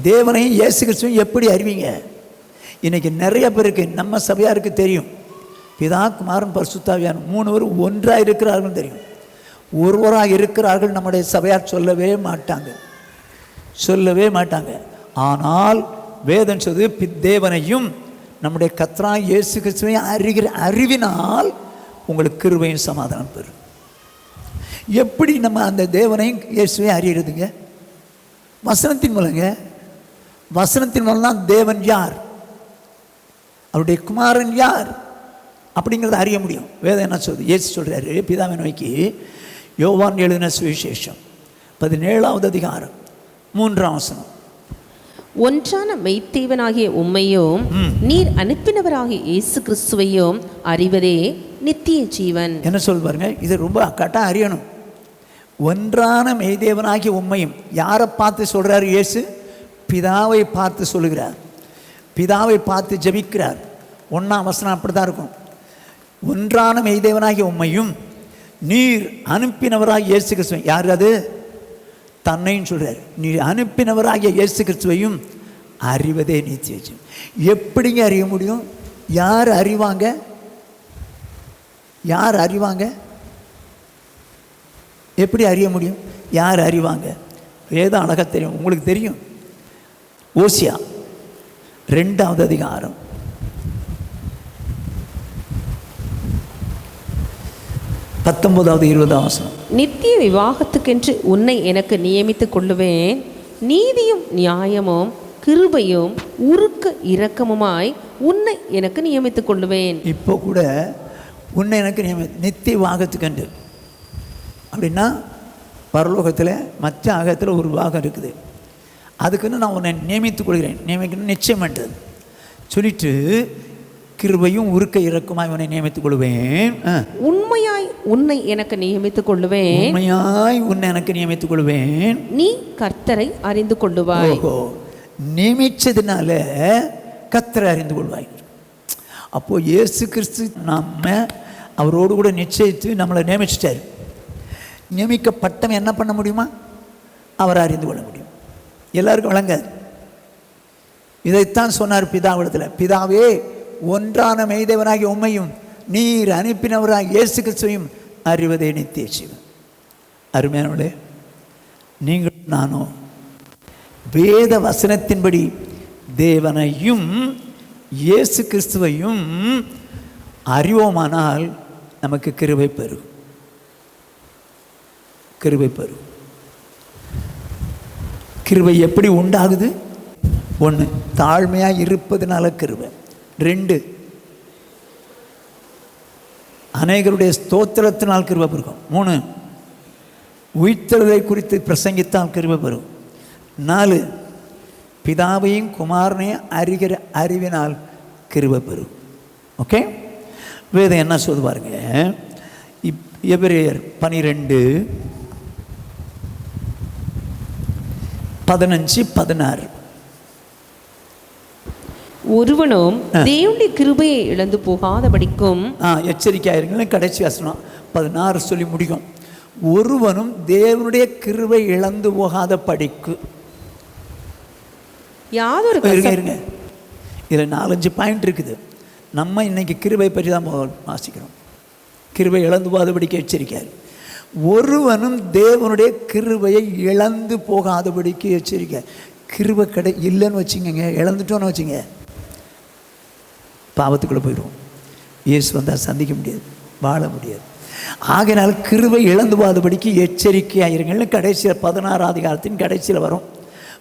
தேவனையும் இயேசு கிறிஸ்துவையும் எப்படி அறிவீங்க? இன்றைக்கி நிறைய பேருக்கு நம்ம சபையாருக்கு தெரியும், பிதா குமாரன் பரிசுத்தாவியானவர் 3 பேரும் ஒன்றாக இருக்கிறார்கள் தெரியும். ஒருவராக இருக்கிறார்கள் நம்முடைய சபையார் சொல்லவே மாட்டாங்க, சொல்லவே மாட்டாங்க. ஆனால் வேதம் சொல்லுது, தேவனையும் நம்முடைய கர்த்தராகிய இயேசு கிறிஸ்துவையும் அறிகிற அறிவினால் உங்களுக்கு கிருபையும் சமாதானம் பெறும். எப்படி நம்ம அந்த தேவனையும் இயேசுவையும் அறிகிறதுங்க? வசனத்தின் மூலங்க. வசனத்தின் மூலம் தான் தேவன் யார், அவருடைய குமாரன் யார் அப்படிங்கிறத அறிய முடியும். வேதம் என்ன சொல்றது? இயேசு சொல்கிறாரு பிதாவை நோக்கி, யோவான் எழுதின சுவிசேஷம் 17ஆம் அதிகாரம் 3ஆம் வசனம்.
ஒன்றான மெய்த்தேவனாகிய உம்மையும் நீர் அனுப்பினவராகிய இயேசு கிறிஸ்துவையும் அறிவதே நித்திய ஜீவன்.
என்ன சொல் பாருங்க, இது ரொம்ப கரெக்டாக அறியணும். ஒன்றான மெய்தேவனாகிய உம்மையும் யாரை பார்த்து சொல்கிறார்? இயேசு பிதாவை பார்த்து சொல்லுகிறார், பிதாவை பார்த்து ஜெபிக்கிறார். 1ஆம் வசனம் அப்படி தான் இருக்கும். ஒன்றான மெய்தேவனாகிய உம்மையும் நீர் அனுப்பினவராகிய இயேசு கிறிஸ்துவை. யார் அது? தன்னையும் சொல்கிறார். நீர் அனுப்பினவராகிய இயேசு கிறிஸ்துவையும் அறிவதே நித்திய ஜீவன். எப்படிங்க அறிய முடியும்? யார் அறிவாங்க? யார் அறிவாங்க? எப்படி அறிய முடியும்? யார் அறிவாங்க? வேதம் அழகாக தெரியும், உங்களுக்கு தெரியும். ஓசியா 2ஆம் அதிகாரம் 19வது 20ஆம் வசனம்.
நித்திய விவாகத்துக்கென்று உன்னை எனக்கு நியமித்துக் கொள்ளுவேன், நீதியும் நியாயமும் கிருபையும் உருக்க இரக்கமுமாய் உன்னை எனக்கு நியமித்துக் கொள்ளுவேன்.
இப்போ கூட உன்னை எனக்கு நித்திய விவாகத்துக்கென்று அப்படின்னா பரலோகத்தில் மற்ற ஆகத்தில் ஒரு விவாகம் இருக்குது, அதுக்குன்னு நான் உன்னை நியமித்துக் கொள்கிறேன். நியமிக்கணும் நிச்சயம் பண்ணுறது சொல்லிட்டு, கிருபையும் உருக்க இறக்குமாய் உன்னை நியமித்துக் கொள்வேன்.
உண்மையாய் உன்னை எனக்கு நியமித்துக் கொள்ளுவேன்,
உண்மையாய் உன்னை எனக்கு நியமித்துக் கொள்வேன்,
நீ கர்த்தரை அறிந்து கொள்ளுவாய்.
நியமிச்சதுனால கர்த்தரை அறிந்து கொள்வாய். அப்போ இயேசு கிறிஸ்து நம்ம அவரோடு கூட நிச்சயித்து நம்மளை நியமிச்சிட்டார். நியமிக்கப்பட்டவன் என்ன பண்ண முடியுமா? அவரை அறிந்து கொள்ள முடியும். எல்லாருக்கும் வழங்காது. இதைத்தான் சொன்னார் பிதாவிடத்தில், பிதாவே ஒன்றான மெய்தேவனாகிய உம்மையும் நீர் அனுப்பினவராக இயேசு கிறிஸ்துவையும் அறிவதே நித்திய ஜீவன். அருமையானவர்களே, நீங்கள் நானும் வேத வசனத்தின்படி தேவனையும் இயேசு கிறிஸ்துவையும் அறிவோமானால் நமக்கு கிருபை பெறும். கிருபை பெறும். கிருபை எப்படி உண்டாகுது? 1, தாழ்மையாக இருப்பதனால கிருபை. 2, அநேகருடைய ஸ்தோத்திரத்தினால் கிருபை பெருகும். 3, உயிர்த்தெழுதலை குறித்து பிரசங்கித்தால் கிருபை பெறும். 4, பிதாவையும் குமாரனையும் அறிகிற அறிவினால் கிருபை பெறும். ஓகே, வேதம் என்ன சொல்லுது பாருங்க. எபிரேயர் 12:15-16.
ஒருவனும் தேவனுடைய கிருபையை இழந்து போகாதபடிக்கும்
எச்சரிக்கையாயிருங்கள். கடைசி வசனம் 16 சொல்லி முடியும். ஒருவனும் தேவனுடைய கிருபை இழந்து போகாத படிக்கு.
யாதொரு
இருங்க, இதில் 4-5 பாயிண்ட் இருக்குது. நம்ம இன்னைக்கு கிருபை பற்றி தான் வாசிக்கிறோம். கிருபை இழந்து போகாதபடிக்கு எச்சரிக்கையாரு. ஒருவனும் தேவனுடைய கிருபையை இழந்து போகாதபடிக்கு எச்சரிக்கை. கிருபை இல்லைன்னு வச்சுங்க, இழந்துட்டோன்னு வச்சுங்க, பாவத்துக்குள்ளே போயிடுவோம். இயேசு வந்தால் சந்திக்க முடியாது, வாழ முடியாது. ஆகையினால் கிருபை இழந்து போகாதபடிக்கு எச்சரிக்கையாக இருங்கள்னு கடைசியில் 16ஆம் அதிகாரத்தின் கடைசியில் வரும்.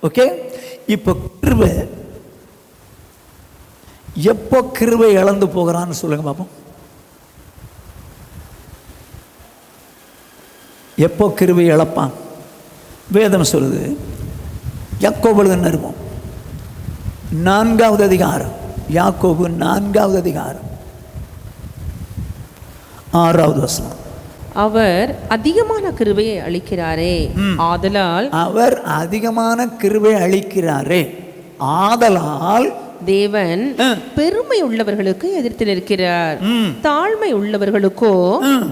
ஓகே, இப்போ கிருபை எப்போ கிருபை இழந்து போகிறான்னு சொல்லுங்க பாப்போம். எப்போ கிருபை இழப்பான்? வேதம் சொல்லுது, யாக்கோபு நிருபம் 4ஆவது அதிகாரம், யாக்கோபு 4ஆவது அதிகாரம் 6ஆவது வசனம்.
அவர் அதிகமான கிருபையை அளிக்கிறாரே, ஆதலால்
அவர் அதிகமான கிருபை அளிக்கிறாரே, ஆதலால்
தேவன் பெருமை உள்ளவர்களுக்கு எதிர்த்து நிற்கிறார், தாழ்மை உள்ளவர்களுக்கோ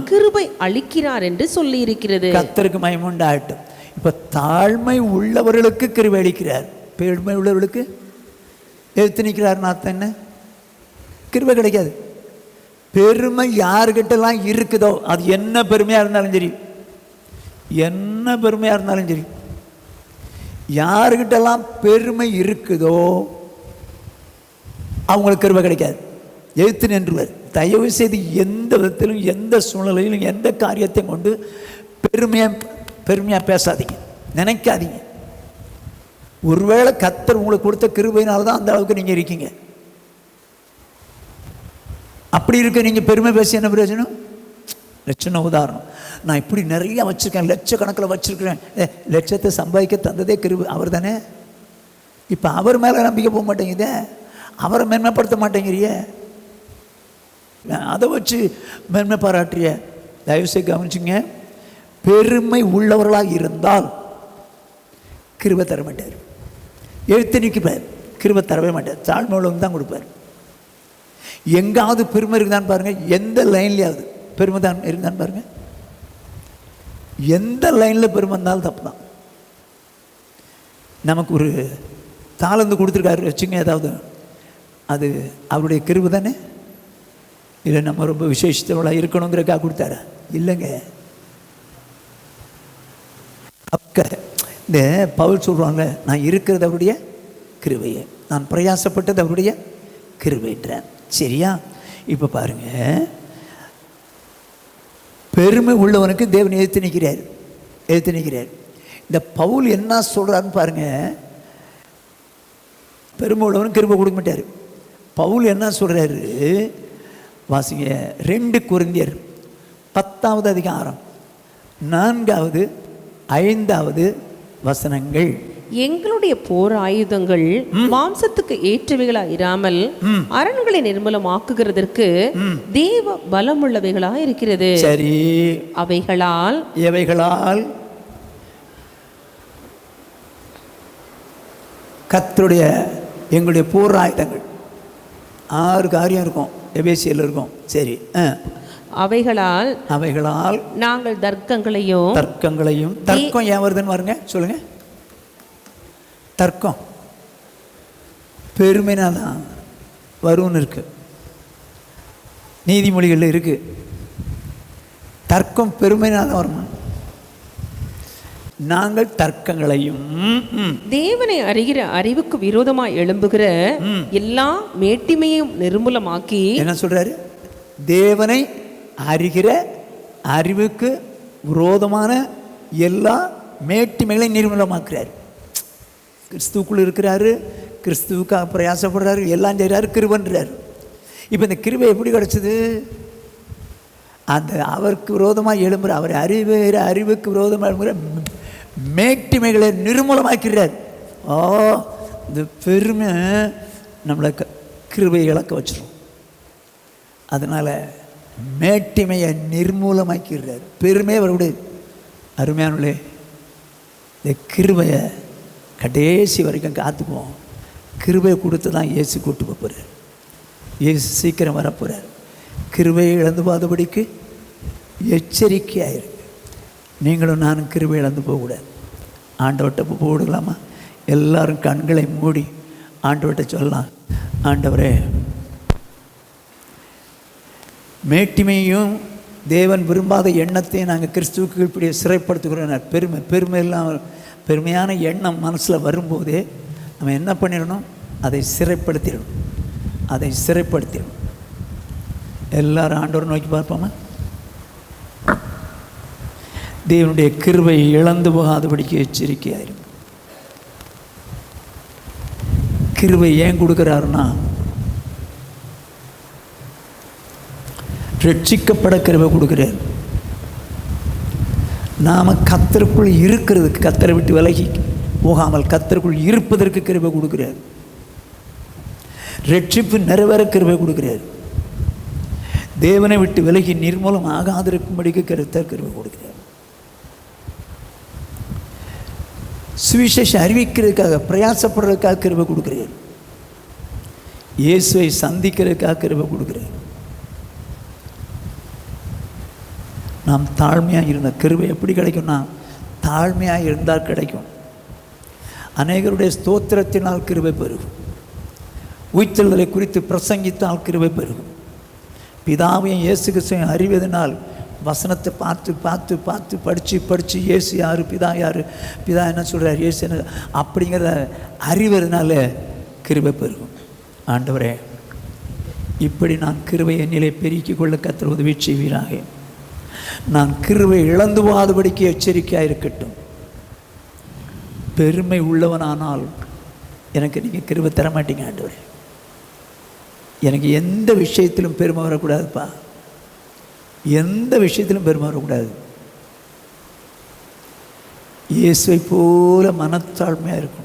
கிருபை அளிக்கிறார் என்று சொல்லி இருக்கிறது.
கர்த்தருக்கு மகிமை உண்டாகட்டும். இப்ப தாழ்மை உள்ளவர்களுக்கு கிருபை அளிக்கிறார், பெருமை உள்ளவர்களுக்கு எதிர்த்து நிற்கிறார். அர்த்தம் என்ன? கிருபை கிடைக்காது. பெருமை யாருக்கிட்டலாம் இருக்குதோ, அது என்ன பெருமையா இருந்தாலும் சரி, என்ன பெருமையா இருந்தாலும் சரி, யாருக்கிட்டலாம் பெருமை இருக்குதோ அவங்களுக்கு கிருபை கிடைக்காது. எதிர்த்து நின்றுவர். தயவு செய்து எந்த விதத்திலும், எந்த சூழ்நிலையிலும், எந்த காரியத்தையும் கொண்டு பெருமையாக பேசாதீங்க, நினைக்காதீங்க. ஒருவேளை கர்த்தர் உங்களுக்கு கொடுத்த கிருபையினால தான் அந்த அளவுக்கு நீங்கள் இருக்கீங்க. அப்படி இருக்க நீங்கள் பெருமை பேசி என்ன பிரயோஜனம்? லட்சண உதாரணம், நான் இப்படி நிறைய வச்சுருக்கேன், லட்சக்கணக்கில் வச்சுருக்கிறேன். லட்சத்தை சம்பாதிக்க தந்ததே கிருபை, அவர் தானே. இப்போ அவர் மேலே நம்பிக்கை போக மாட்டேங்குதே, அவரை மேன்மைப்படுத்த மாட்டேங்கிறிய, அதை வச்சு மேன்மை பாராட்டுறிய. தயவுசெய்து கவனிச்சுங்க, பெருமை உள்ளவர்களாக இருந்தால் கிருபை தர மாட்டார், எழுத்து நிற்பார், கிருபை தரவே மாட்டார். தாழ்மை உள்ளவங்க தான் கொடுப்பார். எங்காவது பெருமை இருக்குதான்னு பாருங்க, எந்த லைன்லையாவது பெருமை தான் இருக்குதான்னு பாருங்க. எந்த லைனில் பெருமை இருந்தாலும் தப்பு தான். நமக்கு ஒரு தாளந்து கொடுத்துருக்காரு வச்சுங்க, ஏதாவது அது அவருடைய கிருபை தானே? இல்லை நம்ம ரொம்ப விசேஷத்தவளாக இருக்கணுங்கிறக்காக கொடுத்தாரா? இல்லைங்க. இந்த பவுல் சொல்கிறாங்க, நான் இருக்கிறது அவருடைய கிருபையை, நான் பிரயாசப்பட்டது அவருடைய கிருபைன்றேன். சரியா? இப்போ பாருங்க, பெருமை உள்ளவனுக்கு தேவன் எதிர்த்து நிற்கிறார், எதிர்த்து நிற்கிறார். இந்த பவுல் என்ன சொல்கிறாருன்னு பாருங்க. பெருமை உள்ளவனுக்கு கிருபை கொடுக்க மாட்டார். பவுல் என்ன சொல்கிறாரு வாசிங்க. 2 கொரிந்தியர் 10ஆவது அதிகாரம் 4வது 5வது வசனங்கள்.
எங்களுடைய போர் ஆயுதங்கள் மாம்சத்துக்கு ஏற்றவைகளா இராமல் அரண்களை நிர்மூலமாக்குகிறதற்கு தேவ பலமுள்ளவைகளா இருக்கிறது.
சரி,
அவைகளால்
எவைகளால்? கர்த்தருடைய எங்களுடைய போர் ஆயுதங்கள் 6 காரியம் இருக்கும், எபேசியில் இருக்கும். சரி,
அவைகளால்
அவைகளால்
நாங்கள் தர்க்கங்களையும்
தர்க்கம் ஏன் வருதுன்னு பாருங்க, சொல்லுங்க. தர்க்கம் பெருமைனா தான் வரும்னு இருக்கு, நீதிமொழிகளில் இருக்கு. தர்க்கம் பெருமைனா தான் வருமா? நாங்கள் தர்க்கங்களையும்
தேவனை அறிகிற அறிவுக்கு விரோதமாய் எழும்புகிற எல்லா மேட்டிமையும் நிர்மூலமாக்கி.
என்ன சொல்றாரு? தேவனை அறிகிற அறிவுக்கு விரோதமான எல்லா மேட்டிமைகளையும் நிர்மூலமாக்குறாரு. கிறிஸ்துவுக்குள் இருக்கிறாரு, கிறிஸ்துவுக்காக பிரயாசப்படுறாரு, எல்லாம் செய்கிறாரு, கிருபன்றார். இப்போ இந்த கிருபை எப்படி கிடச்சிது? அந்த அவருக்கு விரோதமாக எழும்புற, அவர் அறிவுக்கு விரோதமாக எழும்புற மேட்டிமைகளை நிர்மூலமாக்கிறார். இந்த பெருமை நம்மளை கிருபை இழக்க வச்சிடும். அதனால் மேட்டிமையை நிர்மூலமாக்கிறார். பெருமையை அவருடைய அருமையானே இந்த கிருபையை கடைசி வரைக்கும் காத்துக்குவோம். கிருபையை கொடுத்து தான் இயேசு கூட்டு போகிறார். இயேசு சீக்கிரம் வரப்போகிறார். கிருபையை இழந்து போகாதபடிக்கு எச்சரிக்கையாயிருக்கு. நீங்களும் நானும் கிருபை இழந்து போகக்கூடாது. ஆண்டவர்கிட்ட போடலாமா? எல்லாரும் கண்களை மூடி ஆண்டவர்கிட்ட சொல்லலாம், ஆண்டவரே, மேட்டிமையும் தேவன் விரும்பாத எண்ணத்தையும் நாங்கள் கிறிஸ்துவுக்கு இப்படி சிறைப்படுத்துகிறோம். பெருமை இல்லாமல் பெருமையான எண்ணம் மனசில் வரும்போதே நம்ம என்ன பண்ணிடணும்? அதை சிறைப்படுத்திடணும். எல்லாரும் ஆண்டவரை நோக்கி பார்ப்போமா? தேவனுடைய கிருபை இழந்து போகாதபடிக்கு எச்சரிக்கையாயிரும். கிருபை ஏன் கொடுக்குறாருன்னா, ரட்சிக்கப்பட கிருபை கொடுக்குறார். நாம் கர்த்தருக்குள் இருக்கிறதுக்கு, கர்த்தரை விட்டு விலகி போகாமல் கர்த்தருக்குள் இருப்பதற்கு கிருபை கொடுக்குறார். ரட்சிப்பு நிறைவேற கிருபை கொடுக்குறார். தேவனை விட்டு விலகி நிர்மூலம் ஆகாதிருக்கும்படிக்கு கர்த்தர் கிருபை கொடுக்கிறார். சுவிசேஷம் அறிவிக்கிறதுக்காக பிரயாசப்படுறதுக்காக கிருபை கொடுக்கிறார். இயேசுவை சந்திக்கிறதுக்காக கிருபை கொடுக்கிறார். நாம் தாழ்மையாக இருந்த கிருபை எப்படி கிடைக்கும்னா, தாழ்மையாக இருந்தால் கிடைக்கும். அநேகருடைய ஸ்தோத்திரத்தினால் கிருபை பெருகும். உயிர்த்தெழுதலை குறித்து பிரசங்கித்தால் கிருபை பெருகும். பிதாவையும் இயேசு கிறிஸ்துவையும் அறிவதனால் வசனத்தை பார்த்து படித்து இயேசு யார், பிதா யார், பிதா என்ன சொல்கிறார், இயேசு என்ன, அப்படிங்கிறத அறிவதனால கிருபை பெருகும். ஆண்டவரே, இப்படி நான் கிருபை என்னிலே பெருக்கிக் கொள்ள கர்த்தர் உதவி செய்வீராக. நான் கிருபை இழந்து போகாதபடிக்கு எச்சரிக்கையாக இருக்கட்டும். பெருமை உள்ளவனானால் எனக்கு நீங்கள் கிருபை தர மாட்டீங்க ஆண்டவரே. எனக்கு எந்த விஷயத்திலும் பெருமை வரக்கூடாதுப்பா. எந்த விஷயத்திலும் பெருமை வரக்கூடாது. இயேசுவை போல மனத்தாழ்மையாக இருக்கணும்.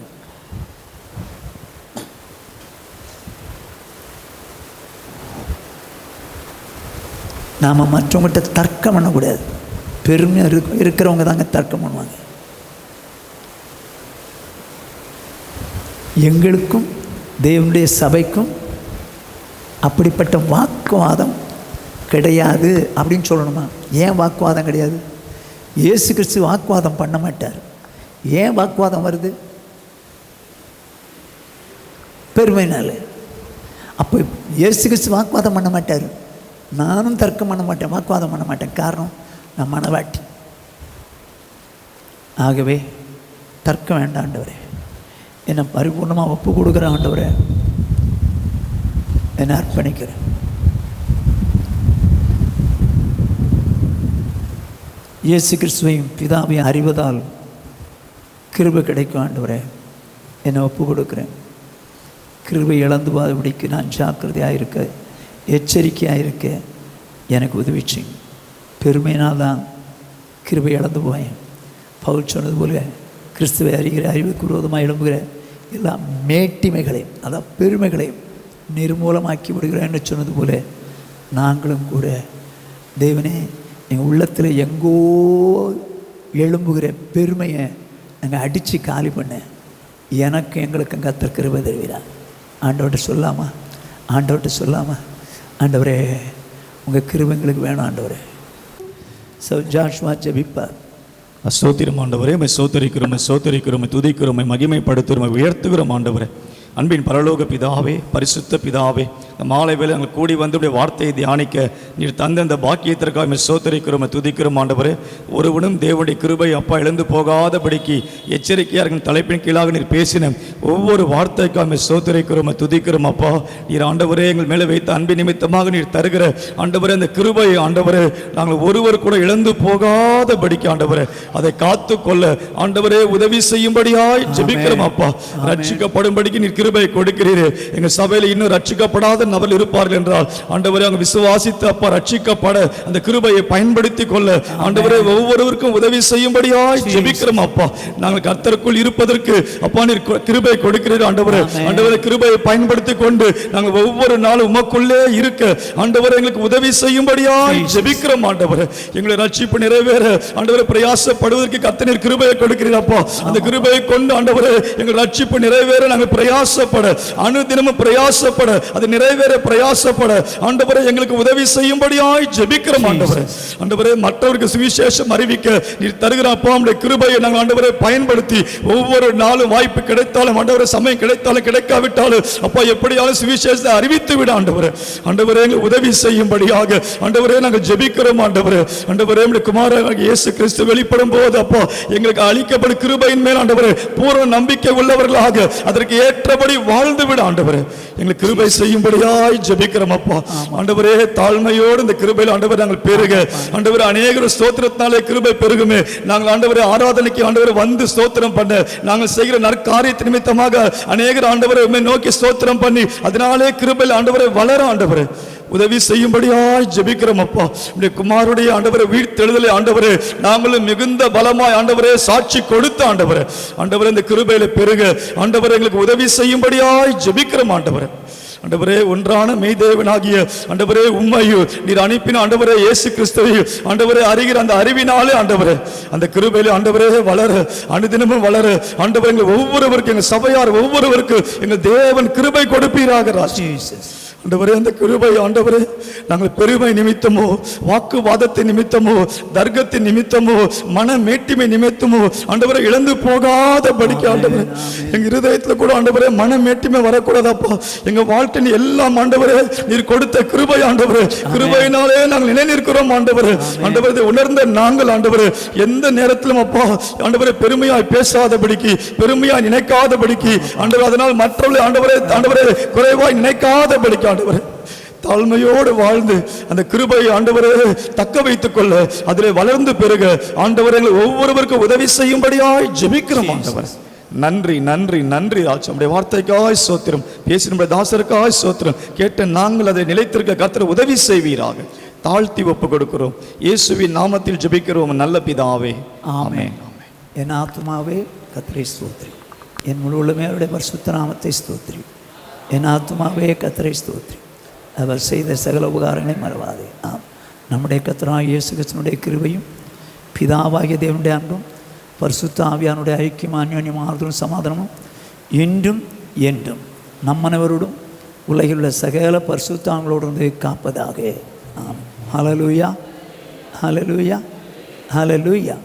நாம் மற்றவங்கள்ட்ட தர்க்கம் பண்ணக்கூடாது. பெருமையாக இருக்கிறவங்க தாங்க தர்க்கம் பண்ணுவாங்க. எங்களுக்கும் தேவனுடைய சபைக்கும் அப்படிப்பட்ட வாக்குவாதம் கிடையாது அப்படின்னு சொல்லணுமா? ஏன் வாக்குவாதம் கிடையாது? இயேசு கிறிஸ்து வாக்குவாதம் பண்ண மாட்டார். ஏன் வாக்குவாதம் வருது? பெருமைனால. அப்போ இயேசு கிறிஸ்து வாக்குவாதம் பண்ண மாட்டார். நானும் தர்க்கம் பண்ண மாட்டேன், வாக்குவாதம் பண்ண மாட்டேன். காரணம், நான் மனவாட்டி. ஆகவே தர்க்கம் வேண்டாம் ஆண்டவரே. என்னை பரிபூர்ணமாக ஒப்பு கொடுக்குற ஆண்டவரே, என்னை அர்ப்பணிக்கிறேன். இயேசு கிறிஸ்துவையும் பிதாவையும் அறிவதால் கிருபை கிடைக்கும் ஆண்டவரே. என்னை ஒப்பு கொடுக்குறேன். கிருபை இழந்து போகாதபடிக்கு நான் ஜாக்கிரதையாக இருக்க, எச்சரிக்கையாக இருக்க எனக்கு உதவி செய்யும். பெருமையினால் தான் கிருபை இழந்து போவேன். பவுல் சொன்னது போல கிறிஸ்துவை அறிகிற அறிவுக்கு விரோதமாக எழும்புகிற எல்லா மேட்டிமைகளையும், அதான் பெருமைகளையும் நிர்மூலமாக்கி விடுகிறேன்னு சொன்னது போல நாங்களும் கூட தேவனே, எங்கள் உள்ளத்தில் எங்கோ எழும்புகிற பெருமையை நாங்கள் அடித்து காலி பண்ண எனக்கு எங்களுக்கும் கர்த்தர் கிருபை தருவீரார். ஆண்டவர்கிட்ட சொல்லாமா? ஆண்டவர்கிட்ட சொல்லாமா? ஆண்டவரே, உங்கள் கிருபை எங்களுக்கு வேணும் ஆண்டவரே. ஜாஷுவா ஜெபிப்பார்.
ஸ்தோத்திரம் ஆண்டவரே, சோத்தரிக்கிறோம், துதிக்கிறோம், மகிமைப்படுத்துகிறோம், உயர்த்துகிறோம் ஆண்டவரே. அன்பின் பரலோக பிதாவே, பரிசுத்த பிதாவே, இந்த மாலை வேளை நாங்கள் கூடி வந்து உடைய வார்த்தையை தியானிக்க நீர் தந்த இந்த பாக்கியத்திற்காக சோதரிக்கிறோம், துதிக்கிறோம் ஆண்டவரே. ஒருவனும் தேவனுடைய கிருபை அப்பா இழந்து போகாதபடிக்கு எச்சரிக்கையாக இருக்கும் தலைப்பின் கீழாக நீர் பேசின ஒவ்வொரு வார்த்தைக்காக சோதரிக்கிறோம், துதிக்கிறோம் அப்பா. நீர் ஆண்டவரே எங்கள் மேலே வைத்த அன்பின் நிமித்தமாக நீர் தருகிற ஆண்டவரே அந்த கிருபை ஆண்டவரே நாங்கள் ஒருவர் கூட இழந்து போகாதபடிக்கு ஆண்டவரே அதை காத்து கொள்ள ஆண்டவரே உதவி செய்யும்படியாய் ஜெபிக்கிறோம் அப்பா. ரட்சிக்கப்படும்படிக்கு நீர் கிருபை கொடுக்கிறீரே. எங்க சபையில் இன்னும் ரட்சிக்கப்படாத நபர் இருப்பார்கள் என்றால் ஆண்டவரே அவங்க விசுவாசித்து அப்பா ரட்சிக்கப்பட அந்த கிருபையை பயன்படுத்தி கொள்ள ஆண்டவரே ஒவ்வொருவருக்கும் உதவி செய்யும்படியாய் ஜெபிக்கிறோம் அப்பா. நாங்கள் கர்த்தருக்குள் இருப்பதற்கு அப்பா நீர் கிருபை கொடுக்கிறீர் ஆண்டவரே. ஆண்டவரே கிருபையை பயன்படுத்தி கொண்டு நாங்கள் ஒவ்வொரு நாளும் உமக்குள்ளே இருக்க ஆண்டவரே எங்களுக்கு உதவி செய்யும்படியாய் ஜெபிக்கிறோம் ஆண்டவரே. எங்களை ரட்சிப்பு நிறைவேற ஆண்டவரே பிரயாசப்படுவதற்கு கர்த்தர் நீர் கிருபையை கொடுக்கிறீர் அப்பா. அந்த கிருபையை கொண்டு ஆண்டவரே எங்கள் ரட்சிப்பு நிறைவேற நாங்கள் பிரயாசப்பட அனுதினமும் பிரயாசப்பட அது நிறைவேற பிரயாசப்பட ஆண்டவரே எங்களுக்கு உதவி செய்யும்படியாய் ஜெபிக்கிறோம் ஆண்டவரே. ஆண்டவரே மற்றவருக்கு சுவிசேஷம் அறிவிக்க நீர் தருகிற அப்பா உம்முடைய கிருபையை நாங்கள் ஆண்டவரே பயன்படுத்தி ஒவ்வொரு நாளும் வாய்ப்பு கிடைத்தாலும் ஆண்டவரே சமயம் கிடைத்தாலும் கிடைக்காவிட்டாலும் அப்பா எப்படியாலும் சுவிசேஷத்தை அறிவித்து விட ஆண்டவரே. ஆண்டவரே எங்களுக்கு உதவி செய்யும்படியாக ஆண்டவரே நாங்கள் ஜெபிக்கிறோம் ஆண்டவரே. ஆண்டவரே உம்முடைய குமாரனாகிய இயேசு கிறிஸ்து வெளிப்படும் போது அப்பா எங்களுக்கு அளிக்கப்படும் கிருபையின் மேல் ஆண்டவரே பூர்ண நம்பிக்கை உள்ளவர்களாக அதற்கு ஏற்றபடி வாழ்ந்து விட ஆண்டவரே எங்களுக்கு கிருபை செய்யும்படியாய் ஜெபிக்கிறோம் அப்பா. ஆண்டவரே தாழ்மையோடு இந்த கிருபையில் ஆண்டவரே நாங்கள் பெருக ஆண்டவரே அநேக ஸ்தோத்திரத்தினாலே கிருபை பெருகுமே. நாங்கள் ஆண்டவரே ஆராதனைக்கு ஆண்டவரே வந்து ஸ்தோத்திரம் பண்ண நாங்கள் செய்கிற நற்காரியத்தின் நிமித்தமாக அநேகர் ஆண்டவரை உம்மை நோக்கி ஸ்தோத்திரம் பண்ணி அதனாலே கிருபையில் ஆண்டவரை வளர ஆண்டவரே உதவி செய்யும்படியாய் ஜெபிக்கிறோம் அப்பா. உம்முடைய குமாரனுடைய ஆண்டவரே உயிர்த்தெழுதலை ஆண்டவரே நாங்களும் மிகுந்த பலமாய் ஆண்டவரே சாட்சி கொடுத்த ஆண்டவரே ஆண்டவரே இந்த கிருபையில பெருக ஆண்டவரே எங்களுக்கு உதவி செய்யும்படியாய் ஜெபிக்கிறோம் ஆண்டவரே. ஆண்டவரே ஒன்றான மெய்தேவனாகிய ஆண்டவரே உம்மையும் நீர் அனுப்பின ஆண்டவரே இயேசு கிறிஸ்துவையும் ஆண்டவரே அறிகிற அந்த அறிவினாலே ஆண்டவரே அந்த கிருபையிலே ஆண்டவரே வளர அனுதினமும் வளர ஆண்டவரே எங்கள் ஒவ்வொருவருக்கும் எங்கள் சபையார் ஒவ்வொருவருக்கும் எங்கள் தேவன் கிருபை கொடுப்பீராக ராஜா. ஆண்டவரே அந்த கிருபை ஆண்டவரே நாங்கள் பெருமை நிமித்தமோ வாக்குவாதத்தின் நிமித்தமோ தர்க்கத்தின் நிமித்தமோ மன மேட்டிமை நிமித்தமோ ஆண்டவரை இழந்து போகாத படிக்க ஆண்டவரே எங்க இருதயத்துல கூட ஆண்டவரே மன மேட்டிமை வரக்கூடாதப்பா. எங்க வாழ்க்கையின் எல்லாம் ஆண்டவரே நீர் கொடுத்த கிருபை ஆண்டவரே கிருபையினாலே நாங்கள் நிலை நிற்கிறோம் ஆண்டவரே. ஆண்டவரை உணர்ந்த நாங்கள் ஆண்டவரே எந்த நேரத்திலும் அப்பா ஆண்டவரை பெருமையாய் பேசாதபடிக்கு பெருமையாய் நினைக்காதபடிக்கு ஆண்டவர் அதனால் மற்றவர்களை ஆண்டவரே ஆண்டவரே குறைவாய் நினைக்காதபடிக்கு ஆண்டவரே தாழ்மையோடு வாழ்ந்து அந்த கிருபையை ஆண்டவரே தக்க வைத்துக் கொள்ள அதிலே வளர்ந்து பெருக ஆண்டவரே ஒவ்வொருவருக்கும் உதவி செய்யும்படியாய் ஜெபிக்கிறோம் ஆண்டவர். நன்றி நன்றி நன்றி ராஜா. நம்முடைய வார்த்தைக்காய் ஸ்தோத்திரம், பேசி நம்முடைய தாசருக்காய் ஸ்தோத்திரம். கேட்ட நாங்கள் அதை நிலைத்திருக்க கர்த்தர் உதவி செய்வீராக. தாழ்த்தி ஒப்பு கொடுக்கிறோம் இயேசுவின் நாமத்தில் ஜெபிக்கிறோம் நல்ல பிதாவே, ஆமென்.
என் ஆத்துமாவே கர்த்தரை ஸ்தோத்திரி, என் முழு உள்ளமையோட பரிசுத்த நாமத்தை ஸ்தோத்திரி. என் ஆத்துமாவே கர்த்தரை ஸ்தோத்திரி, அவர் செய்த சகல உபகாரங்களை மறவாதே. ஆம், நம்முடைய கர்த்தராகிய இயேசு கிறிஸ்துவினுடைய கிருபையும் பிதாவாகிய தேவனுடைய அன்பும் பரிசுத்த ஆவியானுடைய ஐக்கியம் அந்யோன்யம் ஆறுதலும் சமாதானமும் இன்றும் என்றும் நம்மனவரோடும் உலகில் உள்ள சகல பரிசுத்தாங்களோடு காப்பதாக. ஆம். ஹல்லேலூயா, ஹல்லேலூயா, ஹல்லேலூயா.